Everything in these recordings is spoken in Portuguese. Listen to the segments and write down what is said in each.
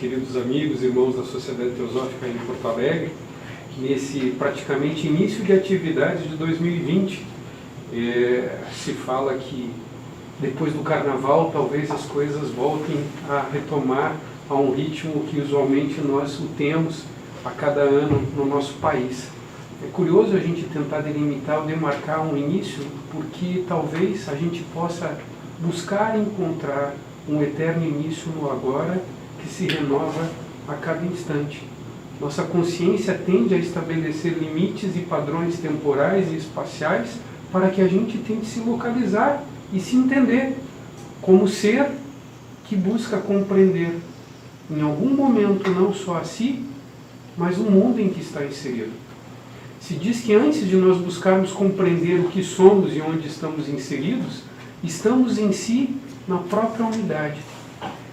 queridos amigos, irmãos da Sociedade Teosófica em Porto Alegre, nesse praticamente início de atividades de 2020. Se fala que depois do Carnaval talvez as coisas voltem a retomar a um ritmo que usualmente nós o temos a cada ano no nosso país. É curioso a gente tentar delimitar ou demarcar um início, porque talvez a gente possa buscar encontrar um eterno início no agora que se renova a cada instante. Nossa consciência tende a estabelecer limites e padrões temporais e espaciais para que a gente tente se localizar e se entender como ser que busca compreender em algum momento não só a si, mas o mundo em que está inserido. Se diz que antes de nós buscarmos compreender o que somos e onde estamos inseridos, estamos em si na própria unidade.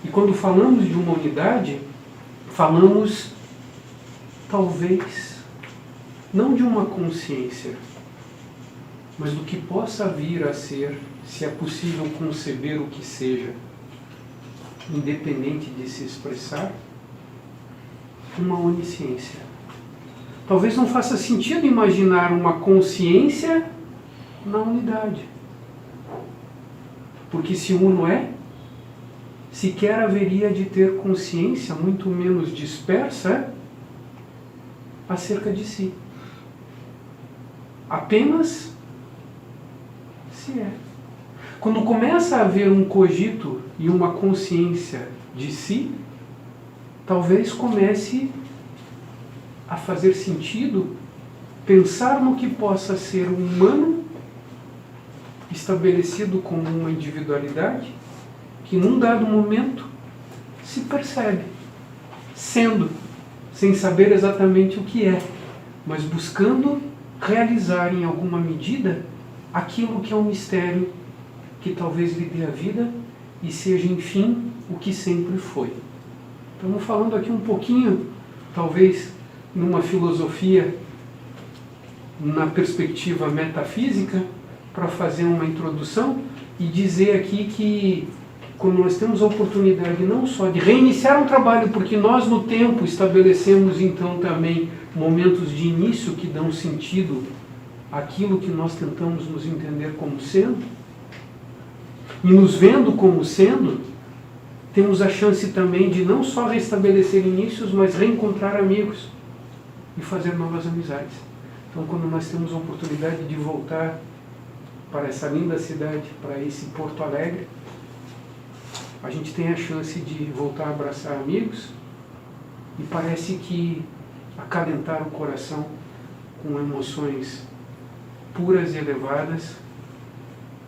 E quando falamos de uma unidade, falamos talvez não de uma consciência, mas do que possa vir a ser, se é possível conceber o que seja, independente de se expressar, uma onisciência. Talvez não faça sentido imaginar uma consciência na unidade. Porque se uno é, sequer haveria de ter consciência, muito menos dispersa, acerca de si. Apenas se é. Quando começa a haver um cogito e uma consciência de si, talvez comece a fazer sentido pensar no que possa ser um humano estabelecido como uma individualidade que num dado momento se percebe sendo, sem saber exatamente o que é, mas buscando realizar em alguma medida aquilo que é um mistério que talvez lhe dê a vida e seja, enfim, o que sempre foi. Estamos falando aqui um pouquinho, talvez, numa filosofia, na perspectiva metafísica, para fazer uma introdução e dizer aqui que quando nós temos a oportunidade não só de reiniciar um trabalho, porque nós no tempo estabelecemos então também momentos de início que dão sentido àquilo que nós tentamos nos entender como sendo, e nos vendo como sendo, temos a chance também de não só restabelecer inícios, mas reencontrar amigos e fazer novas amizades. Então, quando nós temos a oportunidade de voltar para essa linda cidade, para esse Porto Alegre, a gente tem a chance de voltar a abraçar amigos e parece que acalentar o coração com emoções puras e elevadas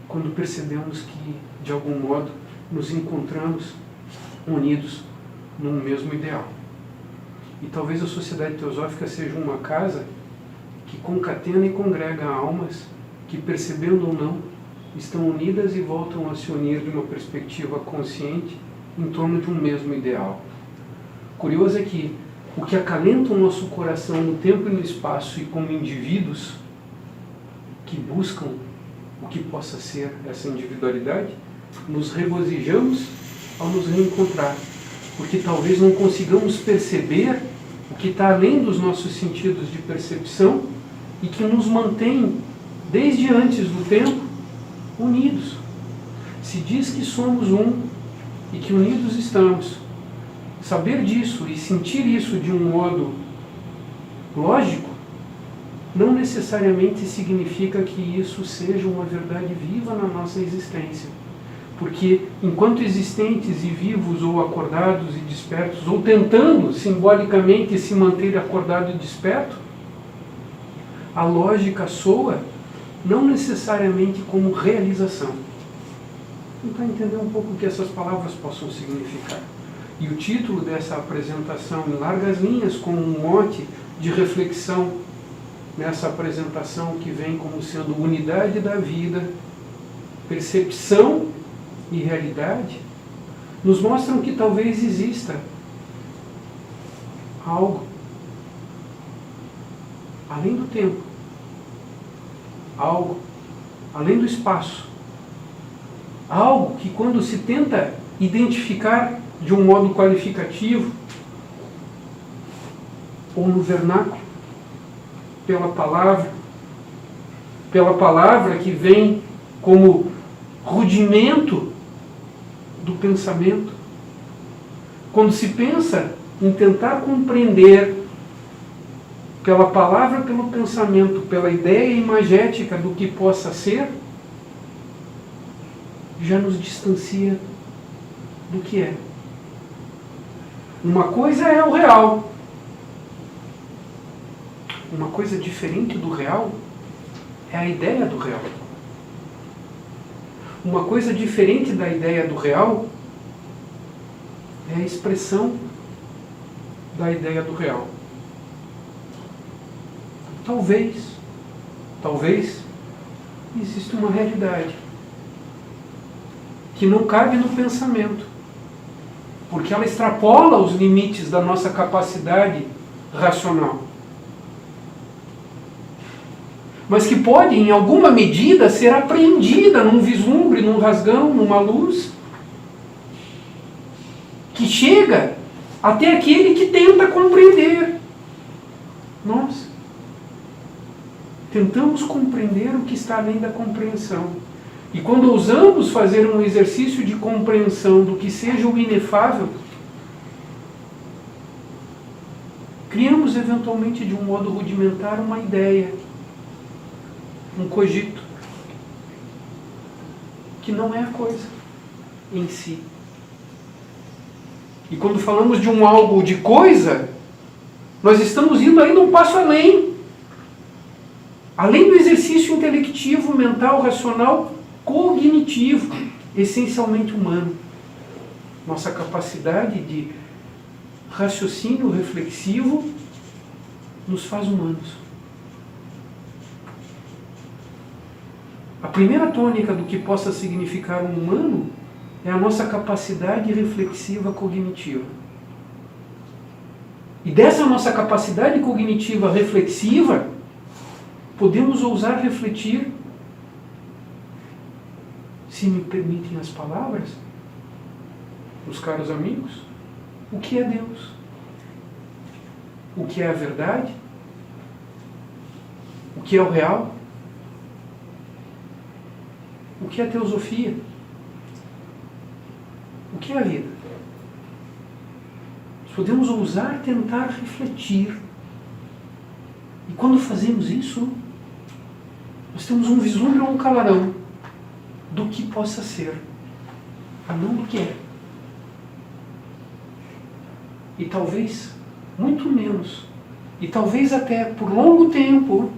quando percebemos que, de algum modo, nos encontramos unidos num mesmo ideal. E talvez a Sociedade Teosófica seja uma casa que concatena e congrega almas que, percebendo ou não, estão unidas e voltam a se unir de uma perspectiva consciente em torno de um mesmo ideal. Curioso é que o que acalenta o nosso coração no tempo e no espaço e como indivíduos que buscam o que possa ser essa individualidade, nos regozijamos ao nos reencontrar, porque talvez não consigamos perceber o que está além dos nossos sentidos de percepção e que nos mantém, desde antes do tempo, unidos. Se diz que somos um e que unidos estamos. Saber disso e sentir isso de um modo lógico não necessariamente significa que isso seja uma verdade viva na nossa existência. Porque enquanto existentes e vivos ou acordados e despertos, ou tentando simbolicamente se manter acordado e desperto, a lógica soa não necessariamente como realização. Tentar entender um pouco o que essas palavras possam significar. E o título dessa apresentação, em largas linhas, como um mote de reflexão nessa apresentação que vem como sendo unidade da vida, percepção e realidade, nos mostram que talvez exista algo além do tempo, algo além do espaço, algo que quando se tenta identificar de um modo qualificativo ou no vernáculo, pela palavra que vem como rudimento do pensamento. Quando se pensa em tentar compreender pela palavra, pelo pensamento, pela ideia imagética do que possa ser, já nos distancia do que é. Uma coisa é o real. Uma coisa diferente do real é a ideia do real. Uma coisa diferente da ideia do real é a expressão da ideia do real. Talvez exista uma realidade que não cabe no pensamento, porque ela extrapola os limites da nossa capacidade racional. Mas que pode, em alguma medida, ser apreendida num vislumbre, num rasgão, numa luz, que chega até aquele que tenta compreender. Nós tentamos compreender o que está além da compreensão. E quando ousamos fazer um exercício de compreensão do que seja o inefável, criamos eventualmente de um modo rudimentar uma ideia, um cogito, que não é a coisa em si. E quando falamos de um algo de coisa, nós estamos indo ainda um passo além. Além do exercício intelectivo, mental, racional, cognitivo, essencialmente humano. Nossa capacidade de raciocínio reflexivo nos faz humanos. A primeira tônica do que possa significar um humano é a nossa capacidade reflexiva cognitiva. E dessa nossa capacidade cognitiva reflexiva, podemos ousar refletir, se me permitem as palavras, meus caros amigos, o que é Deus? O que é a verdade? O que é o real? O que é a teosofia? O que é a vida? Nós podemos ousar tentar refletir. E quando fazemos isso, nós temos um vislumbre ou um clarão do que possa ser, e não do que é. E talvez, muito menos, e talvez até por longo tempo,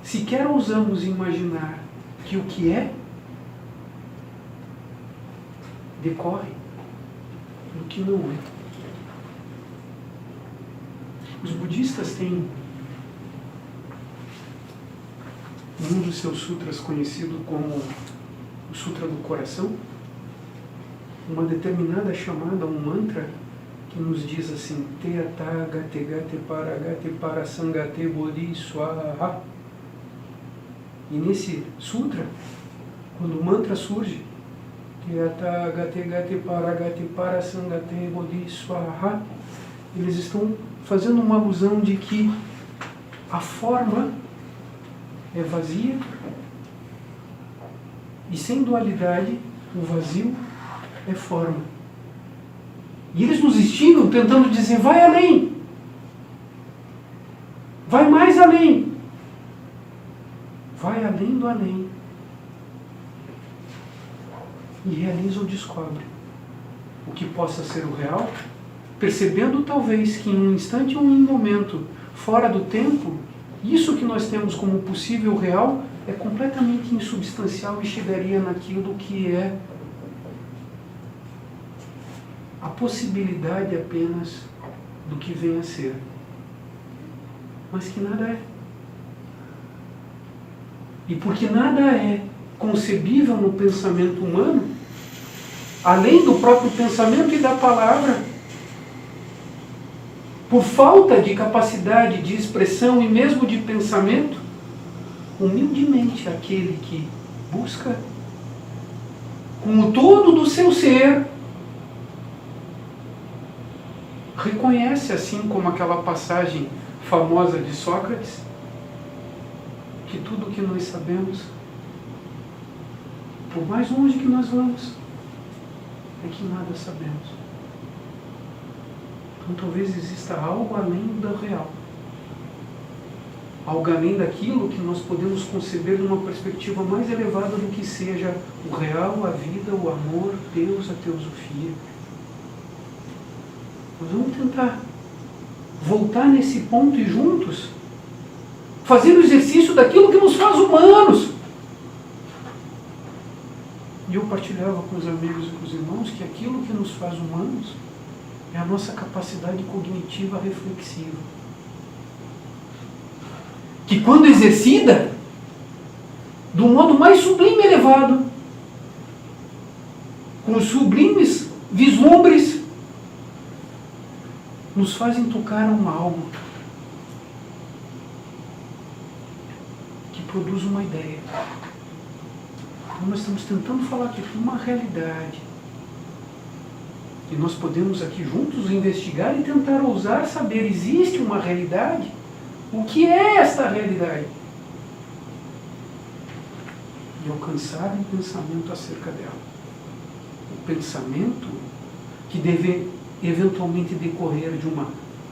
sequer ousamos imaginar que o que é decorre do que não é. Os budistas têm um dos seus sutras conhecido como o Sutra do Coração, uma determinada chamada, um mantra que nos diz assim: Teata gate gate para sangate bodhi swaha. E nesse sutra, quando o mantra surge, Teata gate para sangate bodhi swaha, eles estão fazendo uma alusão de que a forma é vazia e sem dualidade o vazio é forma. E eles nos instigam tentando dizer: vai além, vai mais além, vai além do além, e realiza ou descobre o que possa ser o real, percebendo talvez que em um instante ou em um momento fora do tempo, isso que nós temos como possível real é completamente insubstancial e chegaria naquilo que é a possibilidade apenas do que vem a ser, mas que nada é. E porque nada é concebível no pensamento humano, além do próprio pensamento e da palavra, por falta de capacidade de expressão e mesmo de pensamento, humildemente aquele que busca com o todo do seu ser reconhece, assim como aquela passagem famosa de Sócrates, que tudo o que nós sabemos, por mais longe que nós vamos, é que nada sabemos. Então talvez exista algo além do real. Algo além daquilo que nós podemos conceber numa perspectiva mais elevada do que seja o real, a vida, o amor, Deus, a teosofia. Nós vamos tentar voltar nesse ponto e juntos fazer o exercício daquilo que nos faz humanos. E eu partilhava com os amigos e com os irmãos que aquilo que nos faz humanos é a nossa capacidade cognitiva reflexiva. Que quando exercida, do modo mais sublime e elevado, com os sublimes vislumbres, nos fazem tocar um algo que produz uma ideia. Então nós estamos tentando falar aqui de uma realidade. E nós podemos aqui juntos investigar e tentar ousar saber, existe uma realidade? O que é esta realidade? E alcançar um pensamento acerca dela. O pensamento que deve eventualmente decorrer de uma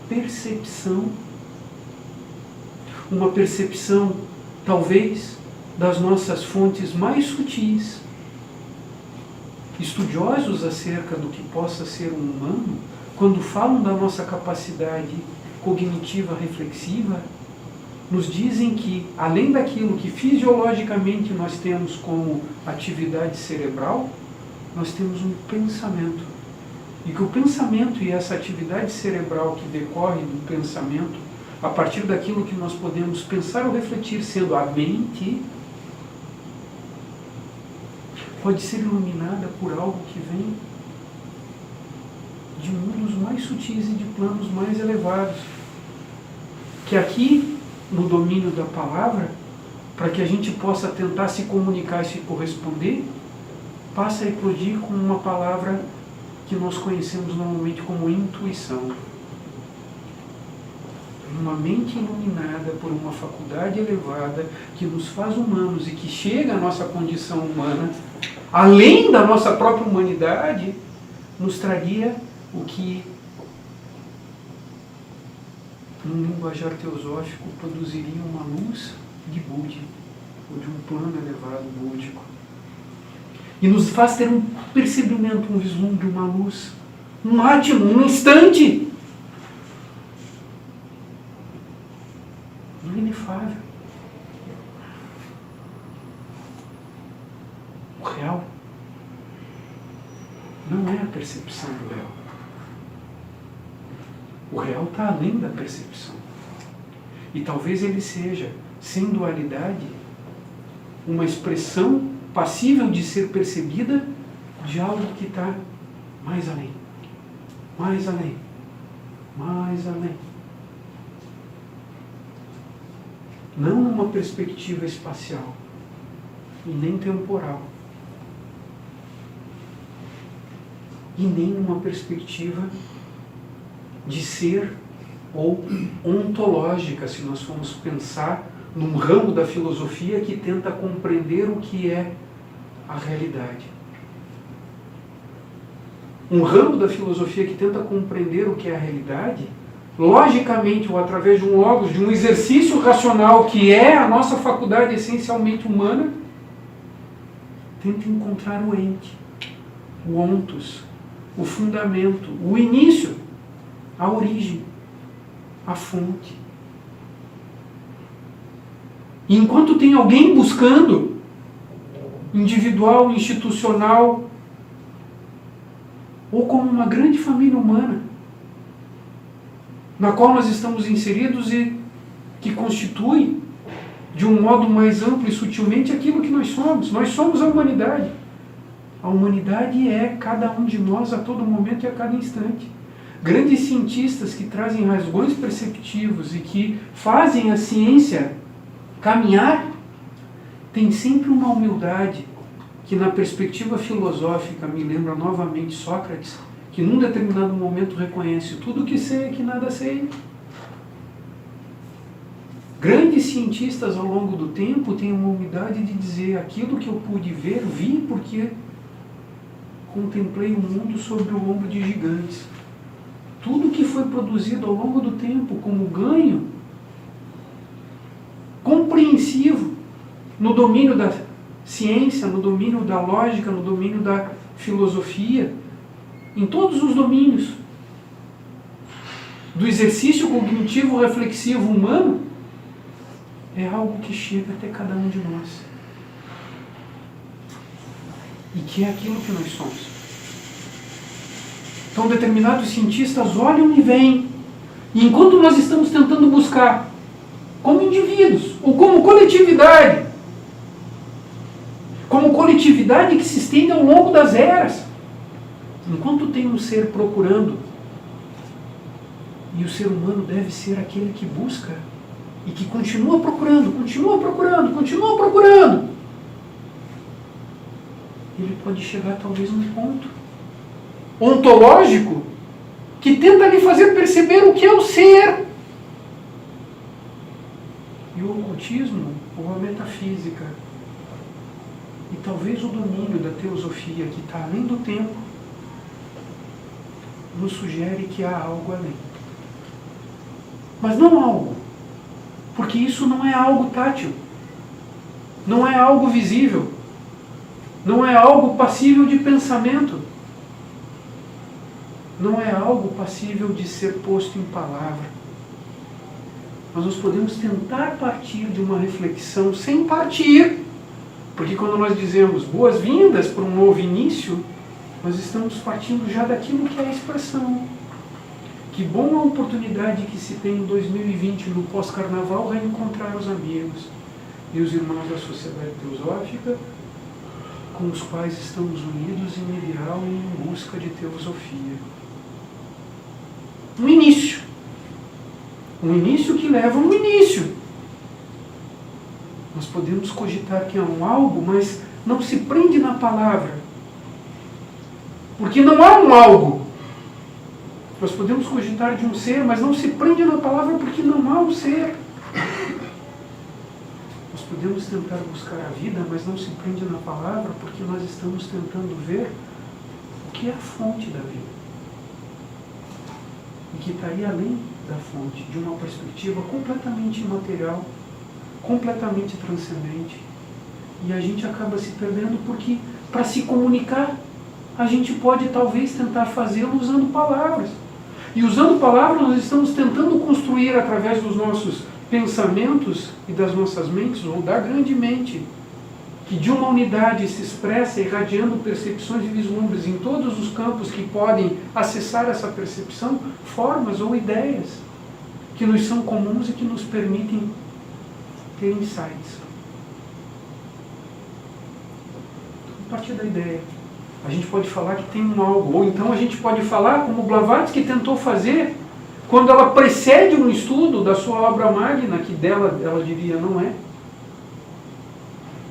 percepção talvez das nossas fontes mais sutis. Estudiosos acerca do que possa ser um humano, quando falam da nossa capacidade cognitiva reflexiva, nos dizem que, além daquilo que fisiologicamente nós temos como atividade cerebral, nós temos um pensamento. E que o pensamento e essa atividade cerebral que decorre do pensamento, a partir daquilo que nós podemos pensar ou refletir, sendo a mente, pode ser iluminada por algo que vem de mundos mais sutis e de planos mais elevados. Que aqui, no domínio da palavra, para que a gente possa tentar se comunicar e se corresponder, passa a eclodir com uma palavra que nós conhecemos normalmente como intuição. Uma mente iluminada por uma faculdade elevada que nos faz humanos e que chega à nossa condição humana, além da nossa própria humanidade, nos traria o que, num linguajar teosófico, produziria uma luz de Budi, ou de um plano elevado búdico. E nos faz ter um percebimento, um vislumbre, uma luz, um átimo, um instante inefável. O real não é a percepção do real. O real está além da percepção. E talvez ele seja, sem dualidade, uma expressão passível de ser percebida de algo que está mais além, mais além, mais além. Não numa perspectiva espacial e nem temporal, e nem numa perspectiva de ser ou ontológica, se nós formos pensar num ramo da filosofia que tenta compreender o que é a realidade. Um ramo da filosofia que tenta compreender o que é a realidade, logicamente ou através de um logos, de um exercício racional que é a nossa faculdade essencialmente humana, tenta encontrar o ente, o ontos, o fundamento, o início, a origem, a fonte. E enquanto tem alguém buscando, individual, institucional, ou como uma grande família humana, na qual nós estamos inseridos e que constitui, de um modo mais amplo e sutilmente, aquilo que nós somos. Nós somos a humanidade. A humanidade é cada um de nós a todo momento e a cada instante. Grandes cientistas que trazem rasgões perceptivos e que fazem a ciência caminhar, têm sempre uma humildade que, na perspectiva filosófica, me lembra novamente Sócrates, que que num determinado momento reconhece tudo que sei, que nada sei. Grandes cientistas ao longo do tempo têm uma humildade de dizer: aquilo que eu pude ver, vi porque contemplei o mundo sobre o ombro de gigantes. Tudo que foi produzido ao longo do tempo como ganho compreensivo no domínio da ciência, no domínio da lógica, no domínio da filosofia, em todos os domínios do exercício cognitivo reflexivo humano, é algo que chega até cada um de nós. E que é aquilo que nós somos. Então determinados cientistas olham e veem. E enquanto nós estamos tentando buscar, como indivíduos, ou como coletividade que se estende ao longo das eras, enquanto tem um ser procurando, e o ser humano deve ser aquele que busca, e que continua procurando, ele pode chegar talvez num ponto ontológico que tenta lhe fazer perceber o que é o ser. E o ocultismo, ou a metafísica, e talvez o domínio da teosofia que está além do tempo, nos sugere que há algo além. Mas não algo, porque isso não é algo tátil, não é algo visível, não é algo passível de pensamento, não é algo passível de ser posto em palavra. Mas nós podemos tentar partir de uma reflexão sem partir, porque quando nós dizemos boas-vindas para um novo início, nós estamos partindo já daquilo que é a expressão. Que bom a oportunidade que se tem em 2020, no pós-carnaval, reencontrar os amigos e os irmãos da Sociedade Teosófica, com os quais estamos unidos em ideal e em busca de teosofia. Um início. Um início que leva a um início. Nós podemos cogitar que é um algo, mas não se prende na palavra. Porque não há um algo. Nós podemos cogitar de um ser, mas não se prende na palavra porque não há um ser. Nós podemos tentar buscar a vida, mas não se prende na palavra porque nós estamos tentando ver o que é a fonte da vida. E que está aí além da fonte, de uma perspectiva completamente imaterial, completamente transcendente. E a gente acaba se perdendo porque, para se comunicar, a gente pode talvez tentar fazê-lo usando palavras. E usando palavras nós estamos tentando construir através dos nossos pensamentos e das nossas mentes, ou da grande mente, que de uma unidade se expressa irradiando percepções e vislumbres em todos os campos que podem acessar essa percepção, formas ou ideias que nos são comuns e que nos permitem ter insights. A partir da ideia, a gente pode falar que tem um algo, ou então a gente pode falar como Blavatsky tentou fazer quando ela precede um estudo da sua obra magna, que dela ela diria não é,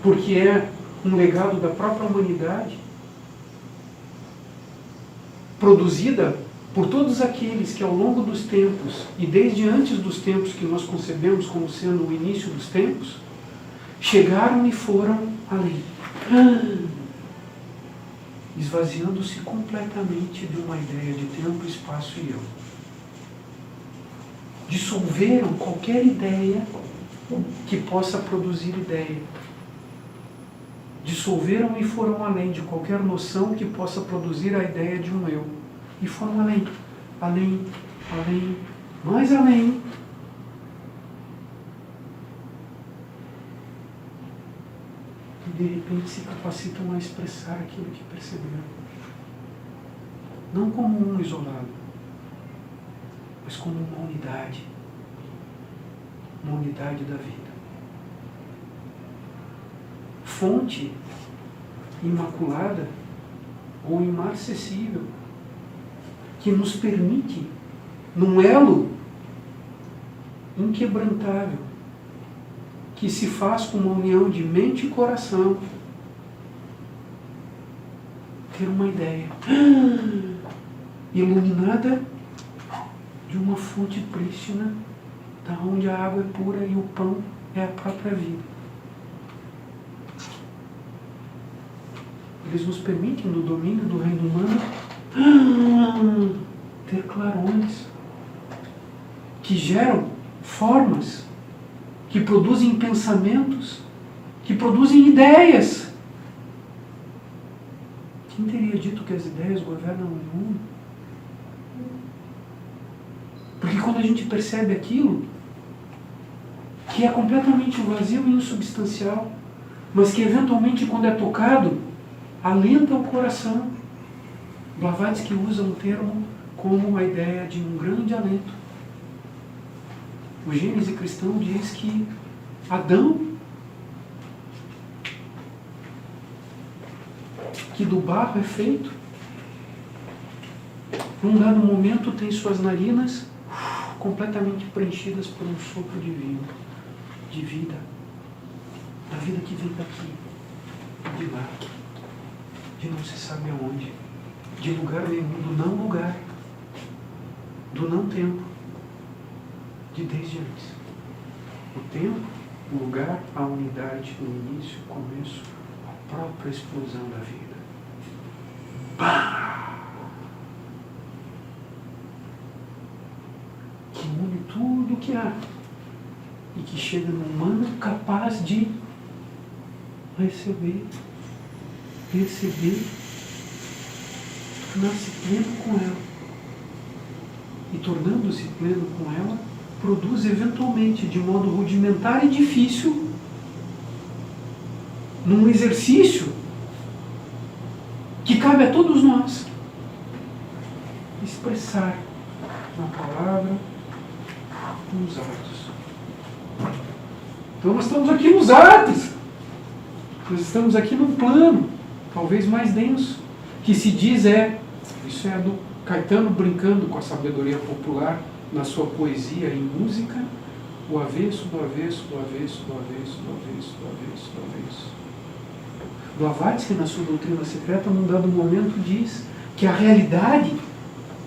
porque é um legado da própria humanidade, produzida por todos aqueles que ao longo dos tempos, e desde antes dos tempos que nós concebemos como sendo o início dos tempos, chegaram e foram além. Esvaziando-se completamente de uma ideia de tempo, espaço e eu. Dissolveram qualquer ideia que possa produzir ideia. Dissolveram e foram além de qualquer noção que possa produzir a ideia de um eu. E foram além, além, além, mais além. E de repente se capacitam a expressar aquilo que perceberam. Não como um isolado, mas como uma unidade. Uma unidade da vida. Fonte imaculada ou imarcessível, que nos permite, num elo inquebrantável, que se faz com uma união de mente e coração, ter uma ideia. iluminada de uma fonte prístina, da onde a água é pura e o pão é a própria vida. Eles nos permitem, no domínio do reino humano, ter clarões que geram formas, que produzem pensamentos, que produzem ideias. Quem teria dito que as ideias governam o mundo? Porque quando a gente percebe aquilo, que é completamente vazio e insubstancial, mas que eventualmente, quando é tocado, alenta o coração. Blavatsky usa um termo como a ideia de um grande alento. O Gênese cristão diz que Adão, que do barro é feito, num dado momento tem suas narinas completamente preenchidas por um sopro divino, de vida, da vida que vem daqui, de lá, de não se sabe aonde, de lugar nenhum, do não lugar, do não tempo, de desde antes. O tempo, o lugar, a unidade, o início, o começo, a própria explosão da vida. Pá! Que une tudo o que há e que chega no humano capaz de receber, perceber, tornar-se pleno com ela. E tornando-se pleno com ela, produz eventualmente, de modo rudimentar e difícil, num exercício que cabe a todos nós, expressar na palavra, nos atos. Então nós estamos aqui nos atos. Nós estamos aqui num plano, talvez mais denso, que se diz isso é do Caetano brincando com a sabedoria popular na sua poesia e música, o avesso do avesso, do avesso, do avesso, do avesso, do avesso, do avesso. Blavatsky, na sua doutrina secreta, num dado momento, diz que a realidade,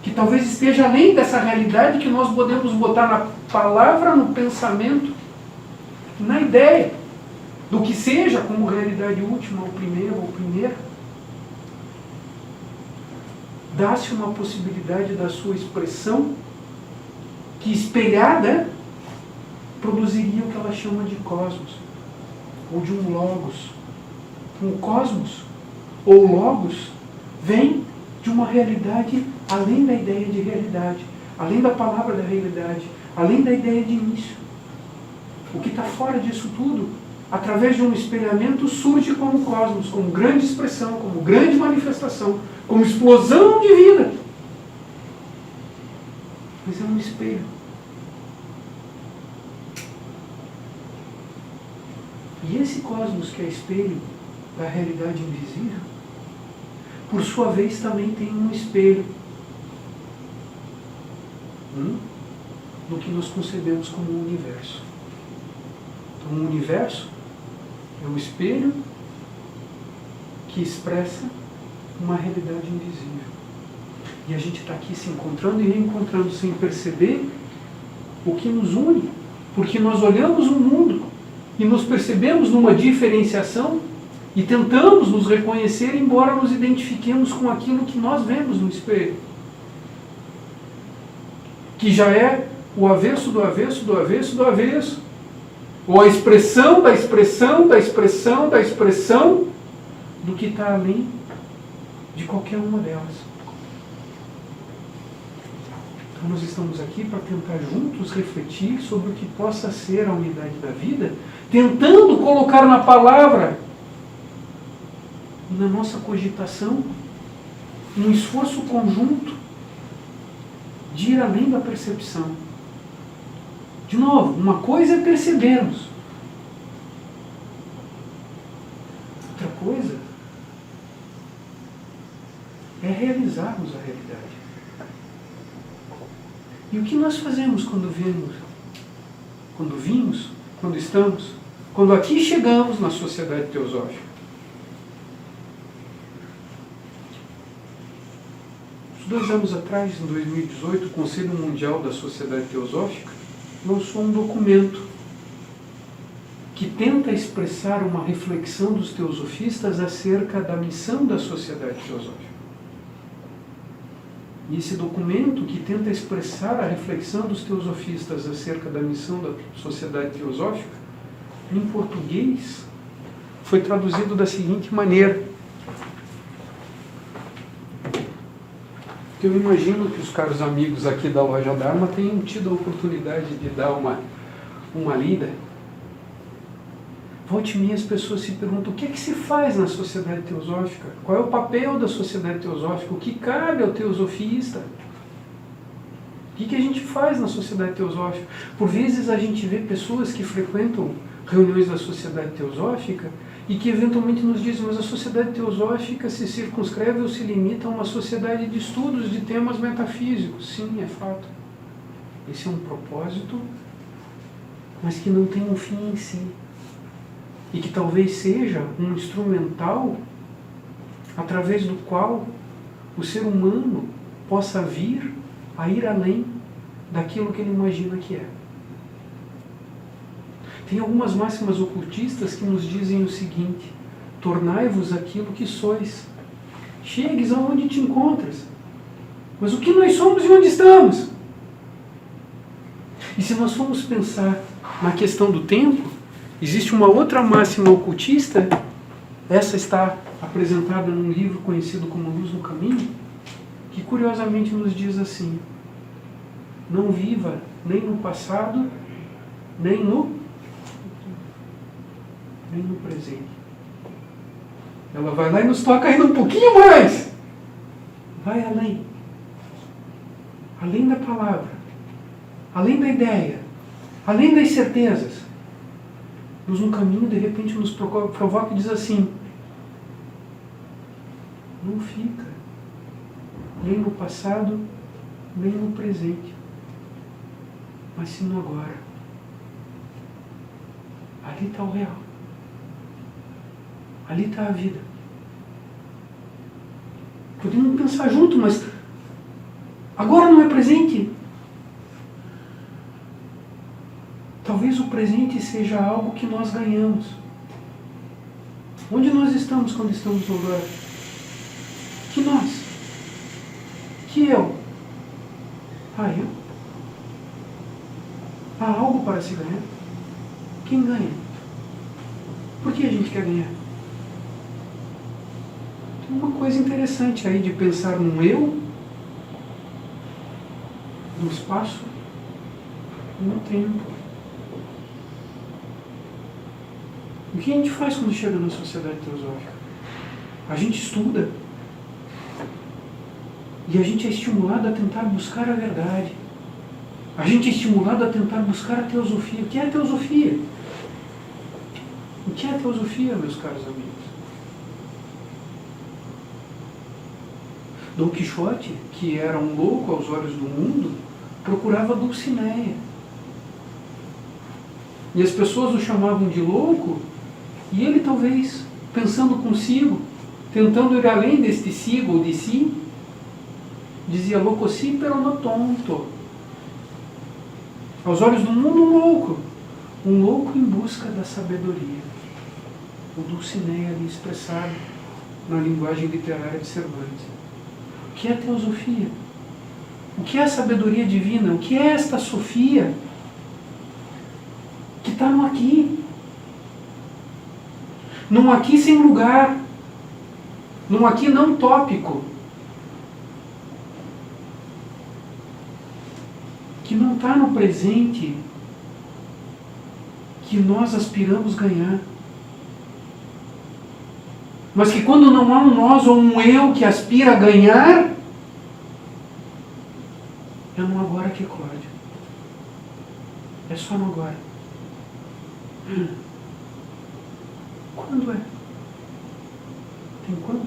que talvez esteja além dessa realidade que nós podemos botar na palavra, no pensamento, na ideia, do que seja como realidade última, ou primeira, dá-se uma possibilidade da sua expressão que, espelhada, produziria o que ela chama de cosmos, ou de um logos. Um cosmos, ou logos, vem de uma realidade além da ideia de realidade, além da palavra da realidade, além da ideia de início. O que está fora disso tudo, através de um espelhamento, surge como cosmos, como grande expressão, como grande manifestação, como explosão de vida. Mas é um espelho. E esse cosmos que é espelho da realidade invisível, por sua vez também tem um espelho no que nós concebemos como o universo. Então o universo é o espelho que expressa uma realidade invisível. E a gente está aqui se encontrando e reencontrando sem perceber o que nos une, porque nós olhamos o mundo e nos percebemos numa diferenciação e tentamos nos reconhecer, embora nos identifiquemos com aquilo que nós vemos no espelho, que já é o avesso do avesso do avesso do avesso, ou a expressão da expressão da expressão da expressão do que está além de qualquer uma delas. Então nós estamos aqui para tentar juntos refletir sobre o que possa ser a unidade da vida, tentando colocar na palavra e na nossa cogitação um esforço conjunto de ir além da percepção. De novo, uma coisa é percebermos, outra coisa é realizarmos a realidade. E o que nós fazemos quando vemos, quando vimos, quando estamos, quando aqui chegamos na sociedade teosófica? 2 anos atrás, em 2018, o Conselho Mundial da Sociedade Teosófica lançou um documento que tenta expressar uma reflexão dos teosofistas acerca da missão da Sociedade Teosófica. E esse documento, que tenta expressar a reflexão dos teosofistas acerca da missão da Sociedade Teosófica, em português, foi traduzido da seguinte maneira. Eu imagino que os caros amigos aqui da Loja Dharma tenham tido a oportunidade de dar uma lida. Volte e meia as pessoas se perguntam: o que é que se faz na Sociedade Teosófica? Qual é o papel da Sociedade Teosófica? O que cabe ao teosofista? O que a gente faz na Sociedade Teosófica? Por vezes a gente vê pessoas que frequentam reuniões da Sociedade Teosófica e que eventualmente nos dizem: mas a Sociedade Teosófica se circunscreve ou se limita a uma sociedade de estudos de temas metafísicos. Sim, é fato. Esse é um propósito, mas que não tem um fim em si. E que talvez seja um instrumental através do qual o ser humano possa vir a ir além daquilo que ele imagina que é. Tem algumas máximas ocultistas que nos dizem o seguinte: tornai-vos aquilo que sois. Chegues aonde te encontras. Mas o que nós somos e onde estamos? E se nós formos pensar na questão do tempo, existe uma outra máxima ocultista, essa está apresentada num livro conhecido como Luz no Caminho, que curiosamente nos diz assim: não viva nem no passado, nem no presente. Ela vai lá e nos toca ainda um pouquinho mais. Vai além. Além da palavra. Além da ideia. Além das certezas. Luz no Caminho, de repente, nos provoca e diz assim: não fica nem no passado, nem no presente, mas sim no agora. Ali está o real. Ali está a vida. Podemos pensar junto, mas agora não é presente. Talvez o presente seja algo que nós ganhamos. Onde nós estamos quando estamos no agora? Que nós? Que eu? Eu? Há algo para se ganhar? Quem ganha? Por que a gente quer ganhar? Tem uma coisa interessante aí de pensar num eu, no espaço e no tempo. O que a gente faz quando chega na Sociedade Teosófica? A gente estuda. E a gente é estimulado a tentar buscar a verdade. A gente é estimulado a tentar buscar a teosofia. O que é a teosofia? O que é a teosofia, meus caros amigos? Dom Quixote, que era um louco aos olhos do mundo, procurava Dulcinea. E as pessoas o chamavam de louco, e ele talvez, pensando consigo, tentando ir além deste sigo ou de si, dizia: louco si, pero no tonto. Aos olhos do mundo, um louco em busca da sabedoria. O Dulcinea ali expressado na linguagem literária de Cervantes. O que é a teosofia? O que é a sabedoria divina? O que é esta Sofia que está no aqui? Num aqui sem lugar, num aqui não tópico, que não está no presente, que nós aspiramos ganhar. Mas que quando não há um nós ou um eu que aspira a ganhar, é no agora que eclode. É só no agora. Quando é? Tem quando?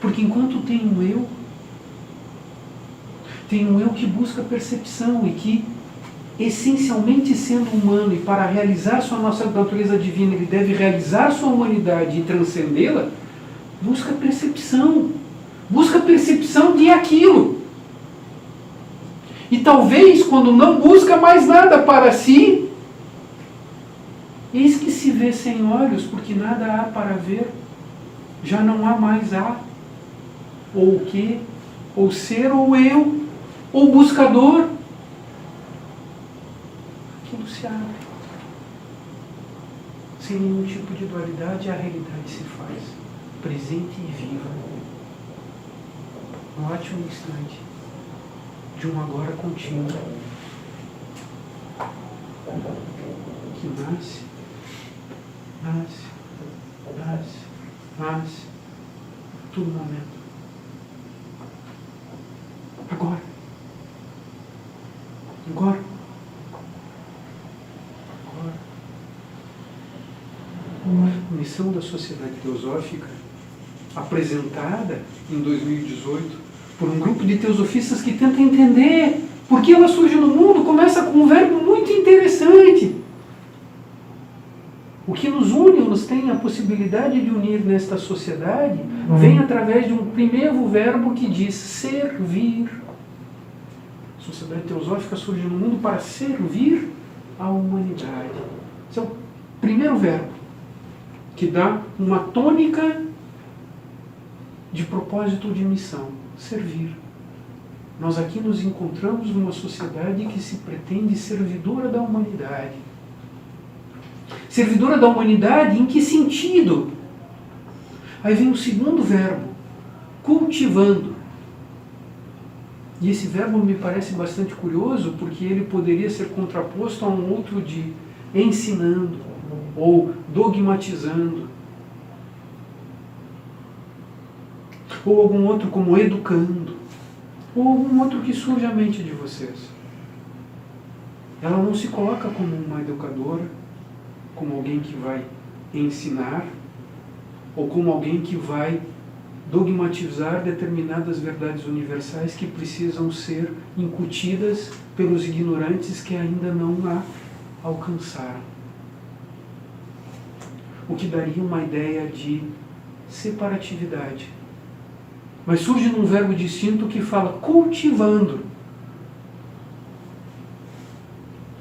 Porque enquanto tem um eu que busca percepção e que, essencialmente sendo humano e para realizar sua nossa natureza divina, ele deve realizar sua humanidade e transcendê-la, Busca percepção. Busca percepção de aquilo. E talvez, quando não busca mais nada para si, eis que se vê sem olhos, porque nada há para ver. Já não há mais há. Ou o quê? Ou ser, ou eu, ou buscador. Aquilo se abre. Sem nenhum tipo de dualidade, a realidade se faz presente e viva. No ótimo instante de um agora contínuo que nasce, a todo momento. Agora. A missão da Sociedade Teosófica, apresentada em 2018 por um grupo de teosofistas que tenta entender por que ela surge no mundo, começa com um verbo muito interessante. O que nos une, ou nos tem a possibilidade de unir nesta sociedade, vem através de um primeiro verbo que diz servir. A Sociedade Teosófica surge no mundo para servir a humanidade. Esse é o primeiro verbo que dá uma tônica de propósito de missão, servir. Nós aqui nos encontramos numa sociedade que se pretende servidora da humanidade. Servidora da humanidade em que sentido? Aí vem o segundo verbo, cultivando. E esse verbo me parece bastante curioso, porque ele poderia ser contraposto a um outro de ensinando, ou dogmatizando, ou algum outro como educando, ou algum outro que surge à mente de vocês. Ela não se coloca como uma educadora, como alguém que vai ensinar, ou como alguém que vai dogmatizar determinadas verdades universais que precisam ser incutidas pelos ignorantes que ainda não a alcançaram. O que daria uma ideia de separatividade. Mas surge num verbo distinto que fala cultivando.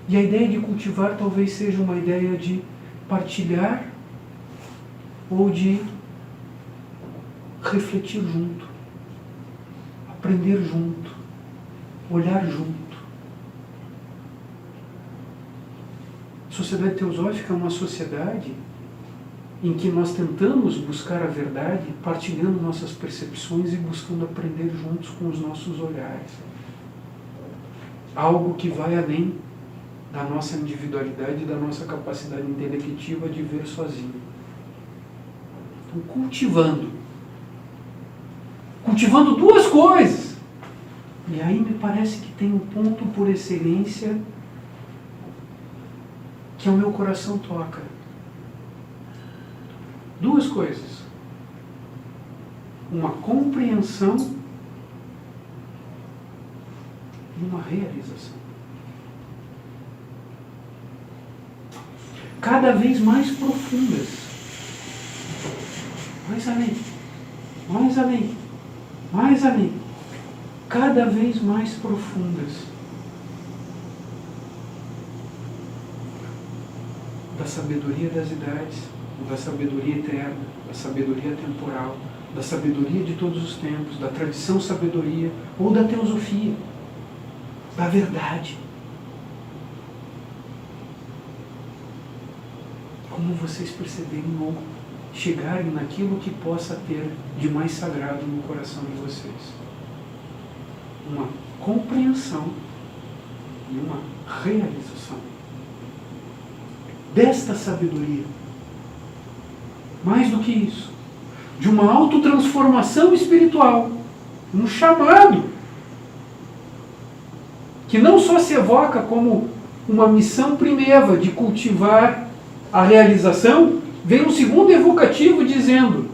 E a ideia de cultivar talvez seja uma ideia de partilhar ou de refletir junto, aprender junto, olhar junto. A Sociedade Teosófica é uma sociedade em que nós tentamos buscar a verdade, partilhando nossas percepções e buscando aprender juntos com os nossos olhares. Algo que vai além da nossa individualidade e da nossa capacidade intelectiva de ver sozinho. Então, cultivando duas coisas. E aí me parece que tem um ponto por excelência que o meu coração toca. Duas coisas. Uma compreensão e uma realização. Cada vez mais profundas. Mais além. Mais além. Mais além. Cada vez mais profundas. Da sabedoria das idades, da sabedoria eterna, da sabedoria temporal, da sabedoria de todos os tempos, da tradição sabedoria ou da teosofia, da verdade. Como vocês perceberem ou chegarem naquilo que possa ter de mais sagrado no coração de vocês. Uma compreensão e uma realização desta sabedoria. Mais do que isso, de uma autotransformação espiritual, um chamado que não só se evoca como uma missão primeva de cultivar a realização, vem um segundo evocativo dizendo: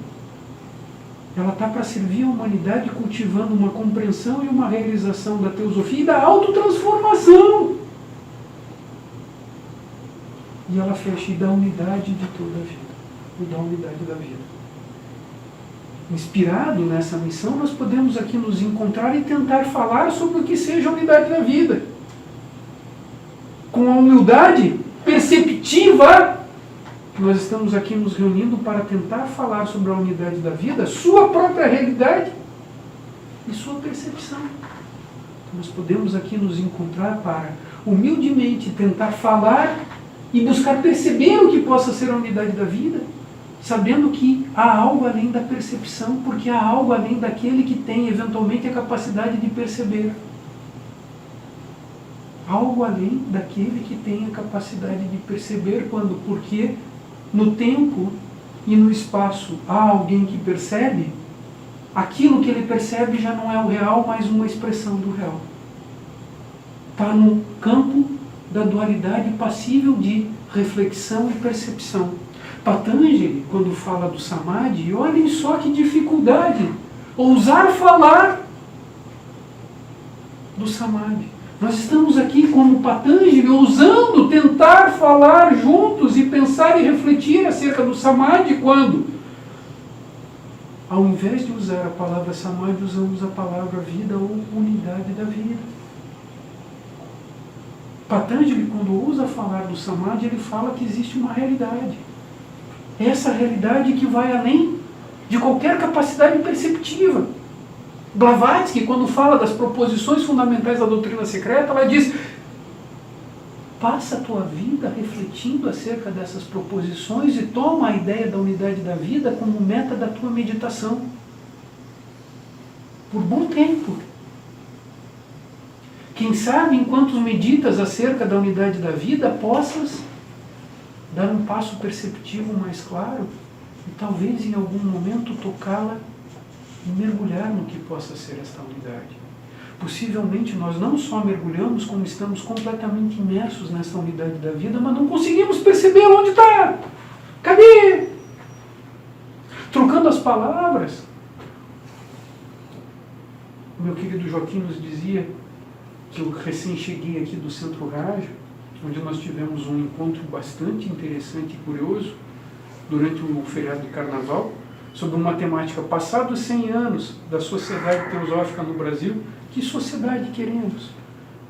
ela está para servir a humanidade cultivando uma compreensão e uma realização da teosofia e da autotransformação. E ela fecha e da unidade de toda a vida, e da unidade da vida. inspirado nessa missão, nós podemos aqui nos encontrar e tentar falar sobre o que seja a unidade da vida. Com a humildade perceptiva, nós estamos aqui nos reunindo para tentar falar sobre a unidade da vida, sua própria realidade e sua percepção. Nós podemos aqui nos encontrar para, humildemente, tentar falar e buscar perceber o que possa ser a unidade da vida, sabendo que há algo além da percepção, porque há algo além daquele que tem, eventualmente, a capacidade de perceber. Algo além daquele que tem a capacidade de perceber, porque no tempo e no espaço há alguém que percebe, aquilo que ele percebe já não é o real, mas uma expressão do real. Está no campo da dualidade passível de reflexão e percepção. Patanjali, quando fala do Samadhi, olhem só que dificuldade, ousar falar do Samadhi. Nós estamos aqui como Patanjali, ousando tentar falar juntos e pensar e refletir acerca do Samadhi, quando, ao invés de usar a palavra Samadhi, usamos a palavra vida ou unidade da vida. Patanjali, quando ousa falar do Samadhi, ele fala que existe uma realidade. Essa realidade que vai além de qualquer capacidade perceptiva. Blavatsky, quando fala das proposições fundamentais da doutrina secreta, ela diz: passa a tua vida refletindo acerca dessas proposições e toma a ideia da unidade da vida como meta da tua meditação. Por bom tempo. Quem sabe, enquanto meditas acerca da unidade da vida, possas dar um passo perceptivo mais claro e talvez em algum momento tocá-la e mergulhar no que possa ser esta unidade. Possivelmente nós não só mergulhamos, como estamos completamente imersos nessa unidade da vida, mas não conseguimos perceber onde está. Cadê? Trocando as palavras, o meu querido Joaquim nos dizia que eu recém cheguei aqui do Centro Raja, onde nós tivemos um encontro bastante interessante e curioso durante o feriado de Carnaval, sobre uma temática: passados 100 anos da sociedade teosófica no Brasil, que sociedade queremos?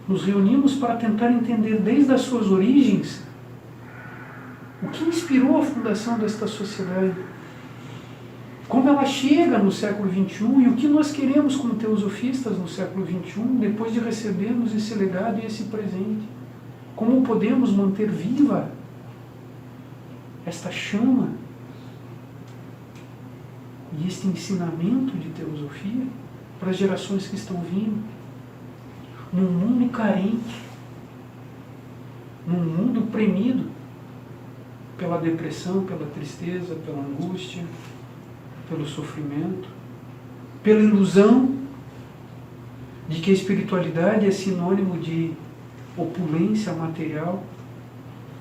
Nos reunimos para tentar entender desde as suas origens o que inspirou a fundação desta sociedade, como ela chega no século XXI e o que nós queremos como teosofistas no século XXI, depois de recebermos esse legado e esse presente. Como podemos manter viva esta chama e este ensinamento de teosofia para as gerações que estão vindo, num mundo carente, num mundo premido pela depressão, pela tristeza, pela angústia, pelo sofrimento, pela ilusão de que a espiritualidade é sinônimo de opulência material,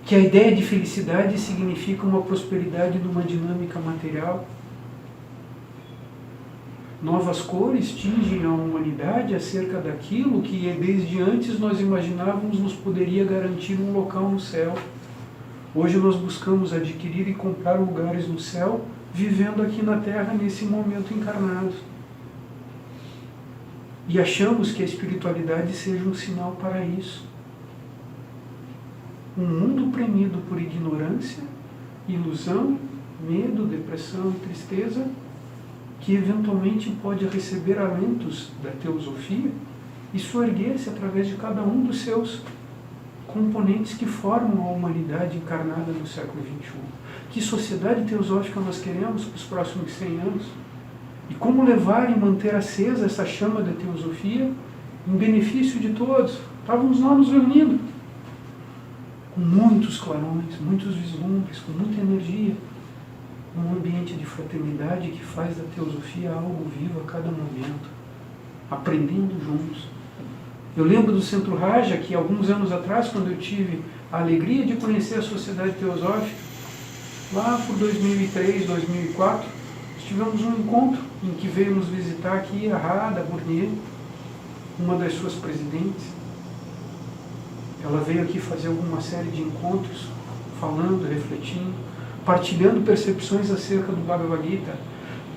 que a ideia de felicidade significa uma prosperidade numa dinâmica material. Novas cores tingem a humanidade acerca daquilo que desde antes nós imaginávamos nos poderia garantir um local no céu. Hoje nós buscamos adquirir e comprar lugares no céu, vivendo aqui na Terra nesse momento encarnados. E achamos que a espiritualidade seja um sinal para isso. Um mundo premido por ignorância, ilusão, medo, depressão e tristeza, que eventualmente pode receber alentos da teosofia e soerguer-se através de cada um dos seus componentes que formam a humanidade encarnada no século XXI. Que sociedade teosófica nós queremos para os próximos 100 anos? E como levar e manter acesa essa chama da teosofia em benefício de todos? Estávamos lá nos reunindo, com muitos clarões, muitos vislumbres, com muita energia, num ambiente de fraternidade que faz da teosofia algo vivo a cada momento, aprendendo juntos. Eu lembro do Centro Raja, que alguns anos atrás, quando eu tive a alegria de conhecer a Sociedade Teosófica, lá por 2003, 2004, tivemos um encontro em que veio nos visitar aqui a Radha Burnier, uma das suas presidentes. Ela veio aqui fazer alguma série de encontros, falando, refletindo, partilhando percepções acerca do Bhagavad Gita.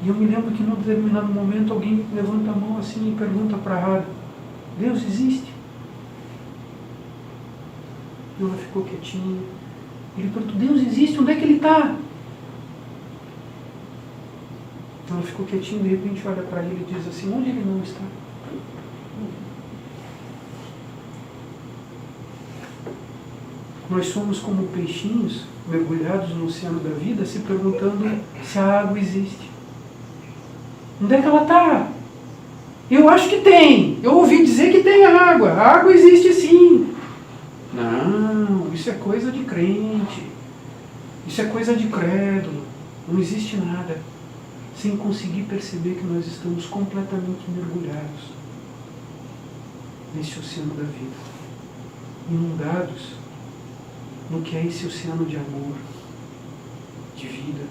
E eu me lembro que num determinado momento alguém levanta a mão assim e pergunta para a Radha: Deus existe? E ela ficou quietinha. Ele perguntou: Deus existe? Onde é que ele está? Ela ficou quietinha, de repente olha para ele e diz assim: onde ele não está? Nós somos como peixinhos mergulhados no oceano da vida, se perguntando se a água existe. Onde é que ela está? Eu acho que tem. Eu ouvi dizer que tem água. A água existe sim. Não, isso é coisa de crente. Isso é coisa de crédulo. Não existe nada. Sem conseguir perceber que nós estamos completamente mergulhados nesse oceano da vida. Inundados no que é esse oceano de amor, de vida,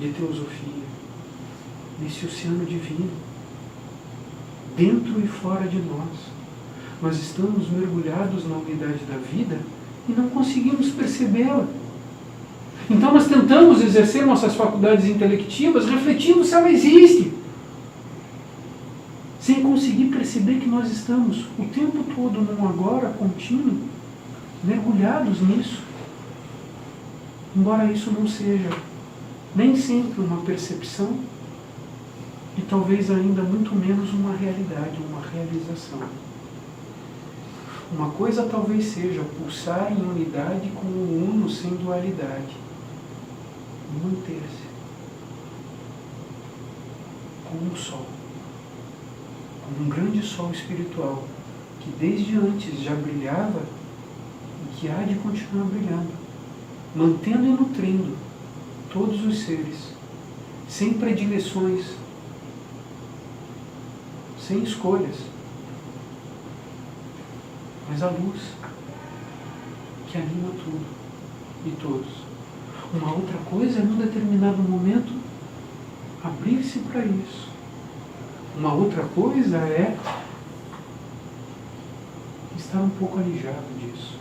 de teosofia, nesse oceano divino, dentro e fora de nós. Nós estamos mergulhados na unidade da vida e não conseguimos percebê-la. Então nós tentamos exercer nossas faculdades intelectivas refletindo se ela existe, sem conseguir perceber que nós estamos o tempo todo num agora contínuo, mergulhados nisso, embora isso não seja nem sempre uma percepção e talvez ainda muito menos uma realidade, uma realização. Uma coisa talvez seja pulsar em unidade com o uno sem dualidade e manter-se como um sol, como um grande sol espiritual que desde antes já brilhava e que há de continuar brilhando, mantendo e nutrindo todos os seres, sem predileções, sem escolhas, mas a luz que anima tudo e todos. Uma outra coisa é, num determinado momento, abrir-se para isso. Uma outra coisa é estar um pouco alijado disso.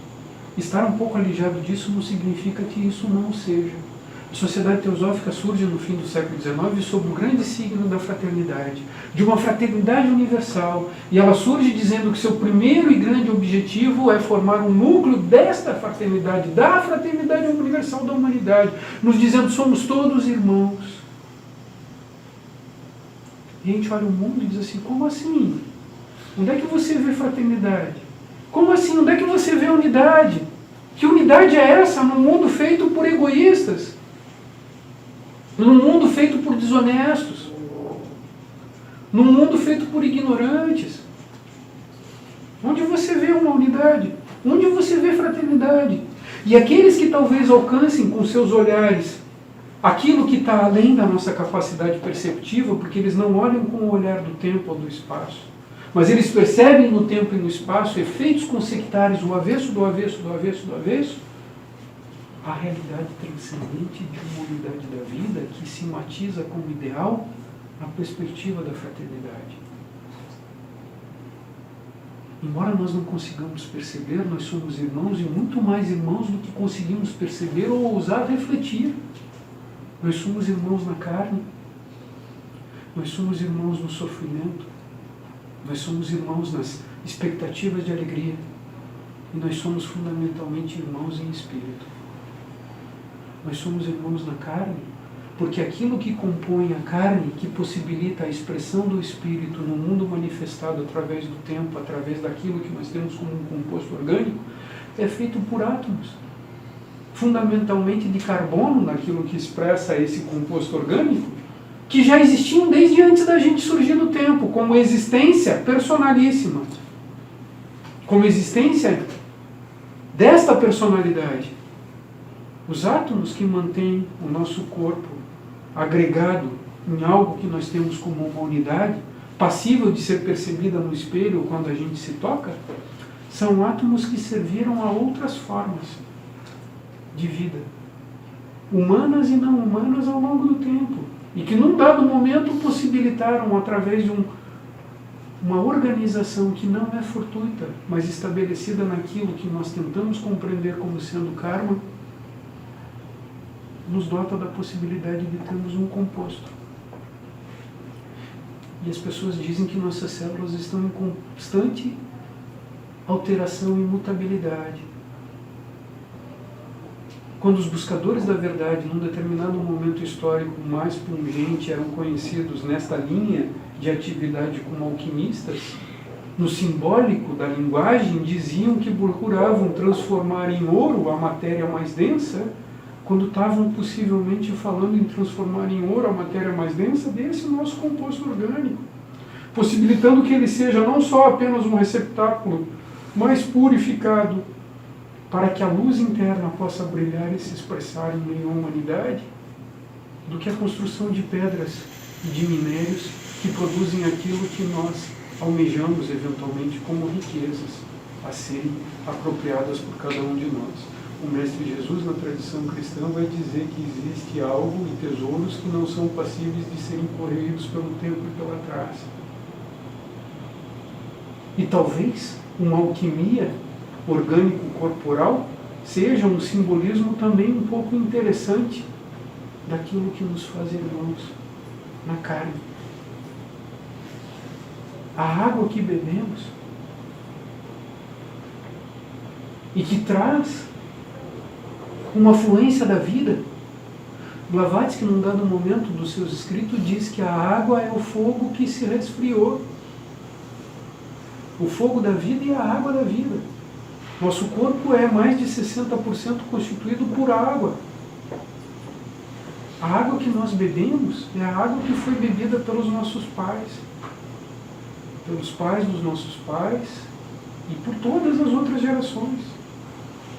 Estar um pouco alijado disso não significa que isso não seja. A sociedade teosófica surge no fim do século XIX sob o grande signo da fraternidade, de uma fraternidade universal, e ela surge dizendo que seu primeiro e grande objetivo é formar um núcleo desta fraternidade, da fraternidade universal da humanidade, nos dizendo: somos todos irmãos. E a gente olha o mundo e diz assim: como assim? Onde é que você vê fraternidade? Como assim? Onde é que você vê unidade? Que unidade é essa num mundo feito por egoístas? Num mundo feito por desonestos? Num mundo feito por ignorantes? Onde você vê uma unidade? Onde você vê fraternidade? E aqueles que talvez alcancem com seus olhares aquilo que está além da nossa capacidade perceptiva, porque eles não olham com o olhar do tempo ou do espaço, mas eles percebem no tempo e no espaço efeitos consectários, o avesso do avesso do avesso do avesso, a realidade transcendente de uma unidade da vida que se matiza como ideal na perspectiva da fraternidade. Embora nós não consigamos perceber, nós somos irmãos e muito mais irmãos do que conseguimos perceber ou ousar refletir. Nós somos irmãos na carne, nós somos irmãos no sofrimento, nós somos irmãos nas expectativas de alegria e nós somos fundamentalmente irmãos em espírito. Nós somos irmãos na carne porque aquilo que compõe a carne, que possibilita a expressão do espírito no mundo manifestado através do tempo, através daquilo que nós temos como um composto orgânico, é feito por átomos, fundamentalmente de carbono, naquilo que expressa esse composto orgânico, que já existiam desde antes da gente surgir no tempo, como existência personalíssima, como existência desta personalidade. Os átomos que mantêm o nosso corpo agregado em algo que nós temos como uma unidade, passível de ser percebida no espelho quando a gente se toca, são átomos que serviram a outras formas de vida, humanas e não humanas ao longo do tempo, e que num dado momento possibilitaram, através de uma organização que não é fortuita, mas estabelecida naquilo que nós tentamos compreender como sendo karma, nos dota da possibilidade de termos um composto E as pessoas dizem que nossas células estão em constante alteração e mutabilidade. Quando os buscadores da verdade, num determinado momento histórico mais pungente, eram conhecidos nesta linha de atividade como alquimistas, no simbólico da linguagem, diziam que procuravam transformar em ouro a matéria mais densa, quando estavam possivelmente falando em transformar em ouro a matéria mais densa desse nosso composto orgânico, possibilitando que ele seja não só apenas um receptáculo mais purificado, para que a luz interna possa brilhar e se expressar em meio à humanidade, do que a construção de pedras e de minérios que produzem aquilo que nós almejamos eventualmente como riquezas a serem apropriadas por cada um de nós. O Mestre Jesus, na tradição cristã, vai dizer que existe algo e tesouros que não são passíveis de serem corroídos pelo tempo e pela traça. E talvez uma alquimia orgânico-corporal seja um simbolismo também um pouco interessante daquilo que nos faz irmãos na carne. A água que bebemos e que traz uma fluência da vida. Blavatsky, num dado momento dos seus escritos, diz que a água é o fogo que se resfriou. O fogo da vida e a água da vida. Nosso corpo é mais de 60% constituído por água. A água que nós bebemos é a água que foi bebida pelos nossos pais, pelos pais dos nossos pais e por todas as outras gerações,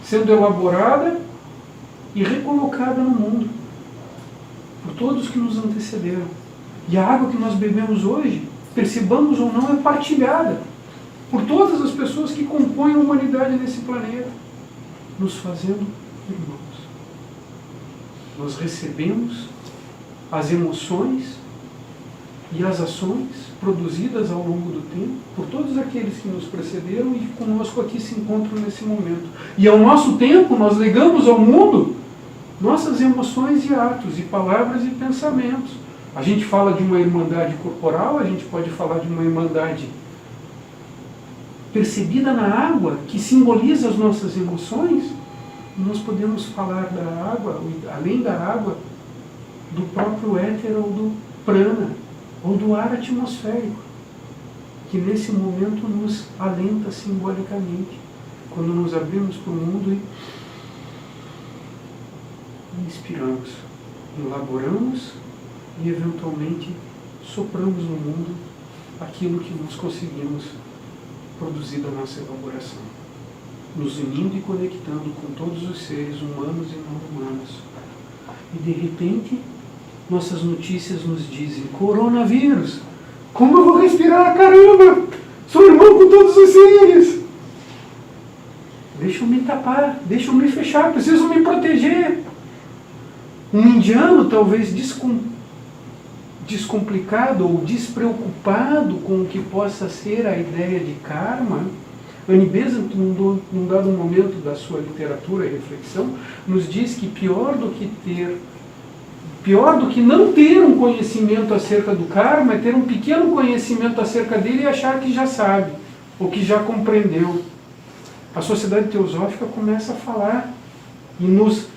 sendo elaborada e recolocada no mundo por todos que nos antecederam. E a água que nós bebemos hoje, percebamos ou não, é partilhada por todas as pessoas que compõem a humanidade nesse planeta, nos fazendo irmãos. Nós recebemos as emoções e as ações produzidas ao longo do tempo por todos aqueles que nos precederam e que conosco aqui se encontram nesse momento. E ao nosso tempo nós legamos ao mundo nossas emoções e atos, e palavras e pensamentos. A gente fala de uma irmandade corporal, a gente pode falar de uma irmandade percebida na água, que simboliza as nossas emoções. Nós podemos falar da água, além da água, do próprio éter ou do prana, ou do ar atmosférico, que nesse momento nos alenta simbolicamente, quando nos abrimos para o mundo e inspiramos, elaboramos e eventualmente sopramos no mundo aquilo que nós conseguimos produzir da nossa elaboração, nos unindo e conectando com todos os seres humanos e não humanos. E de repente, nossas notícias nos dizem: coronavírus, como eu vou respirar? Caramba, sou irmão com todos os seres. Deixa eu me tapar, deixa eu me fechar, preciso me proteger. Um indiano, talvez descomplicado ou despreocupado com o que possa ser a ideia de karma, Annie Besant, num dado momento da sua literatura e reflexão, nos diz que pior do que não ter um conhecimento acerca do karma é ter um pequeno conhecimento acerca dele e achar que já sabe, ou que já compreendeu. A sociedade teosófica começa a falar e nos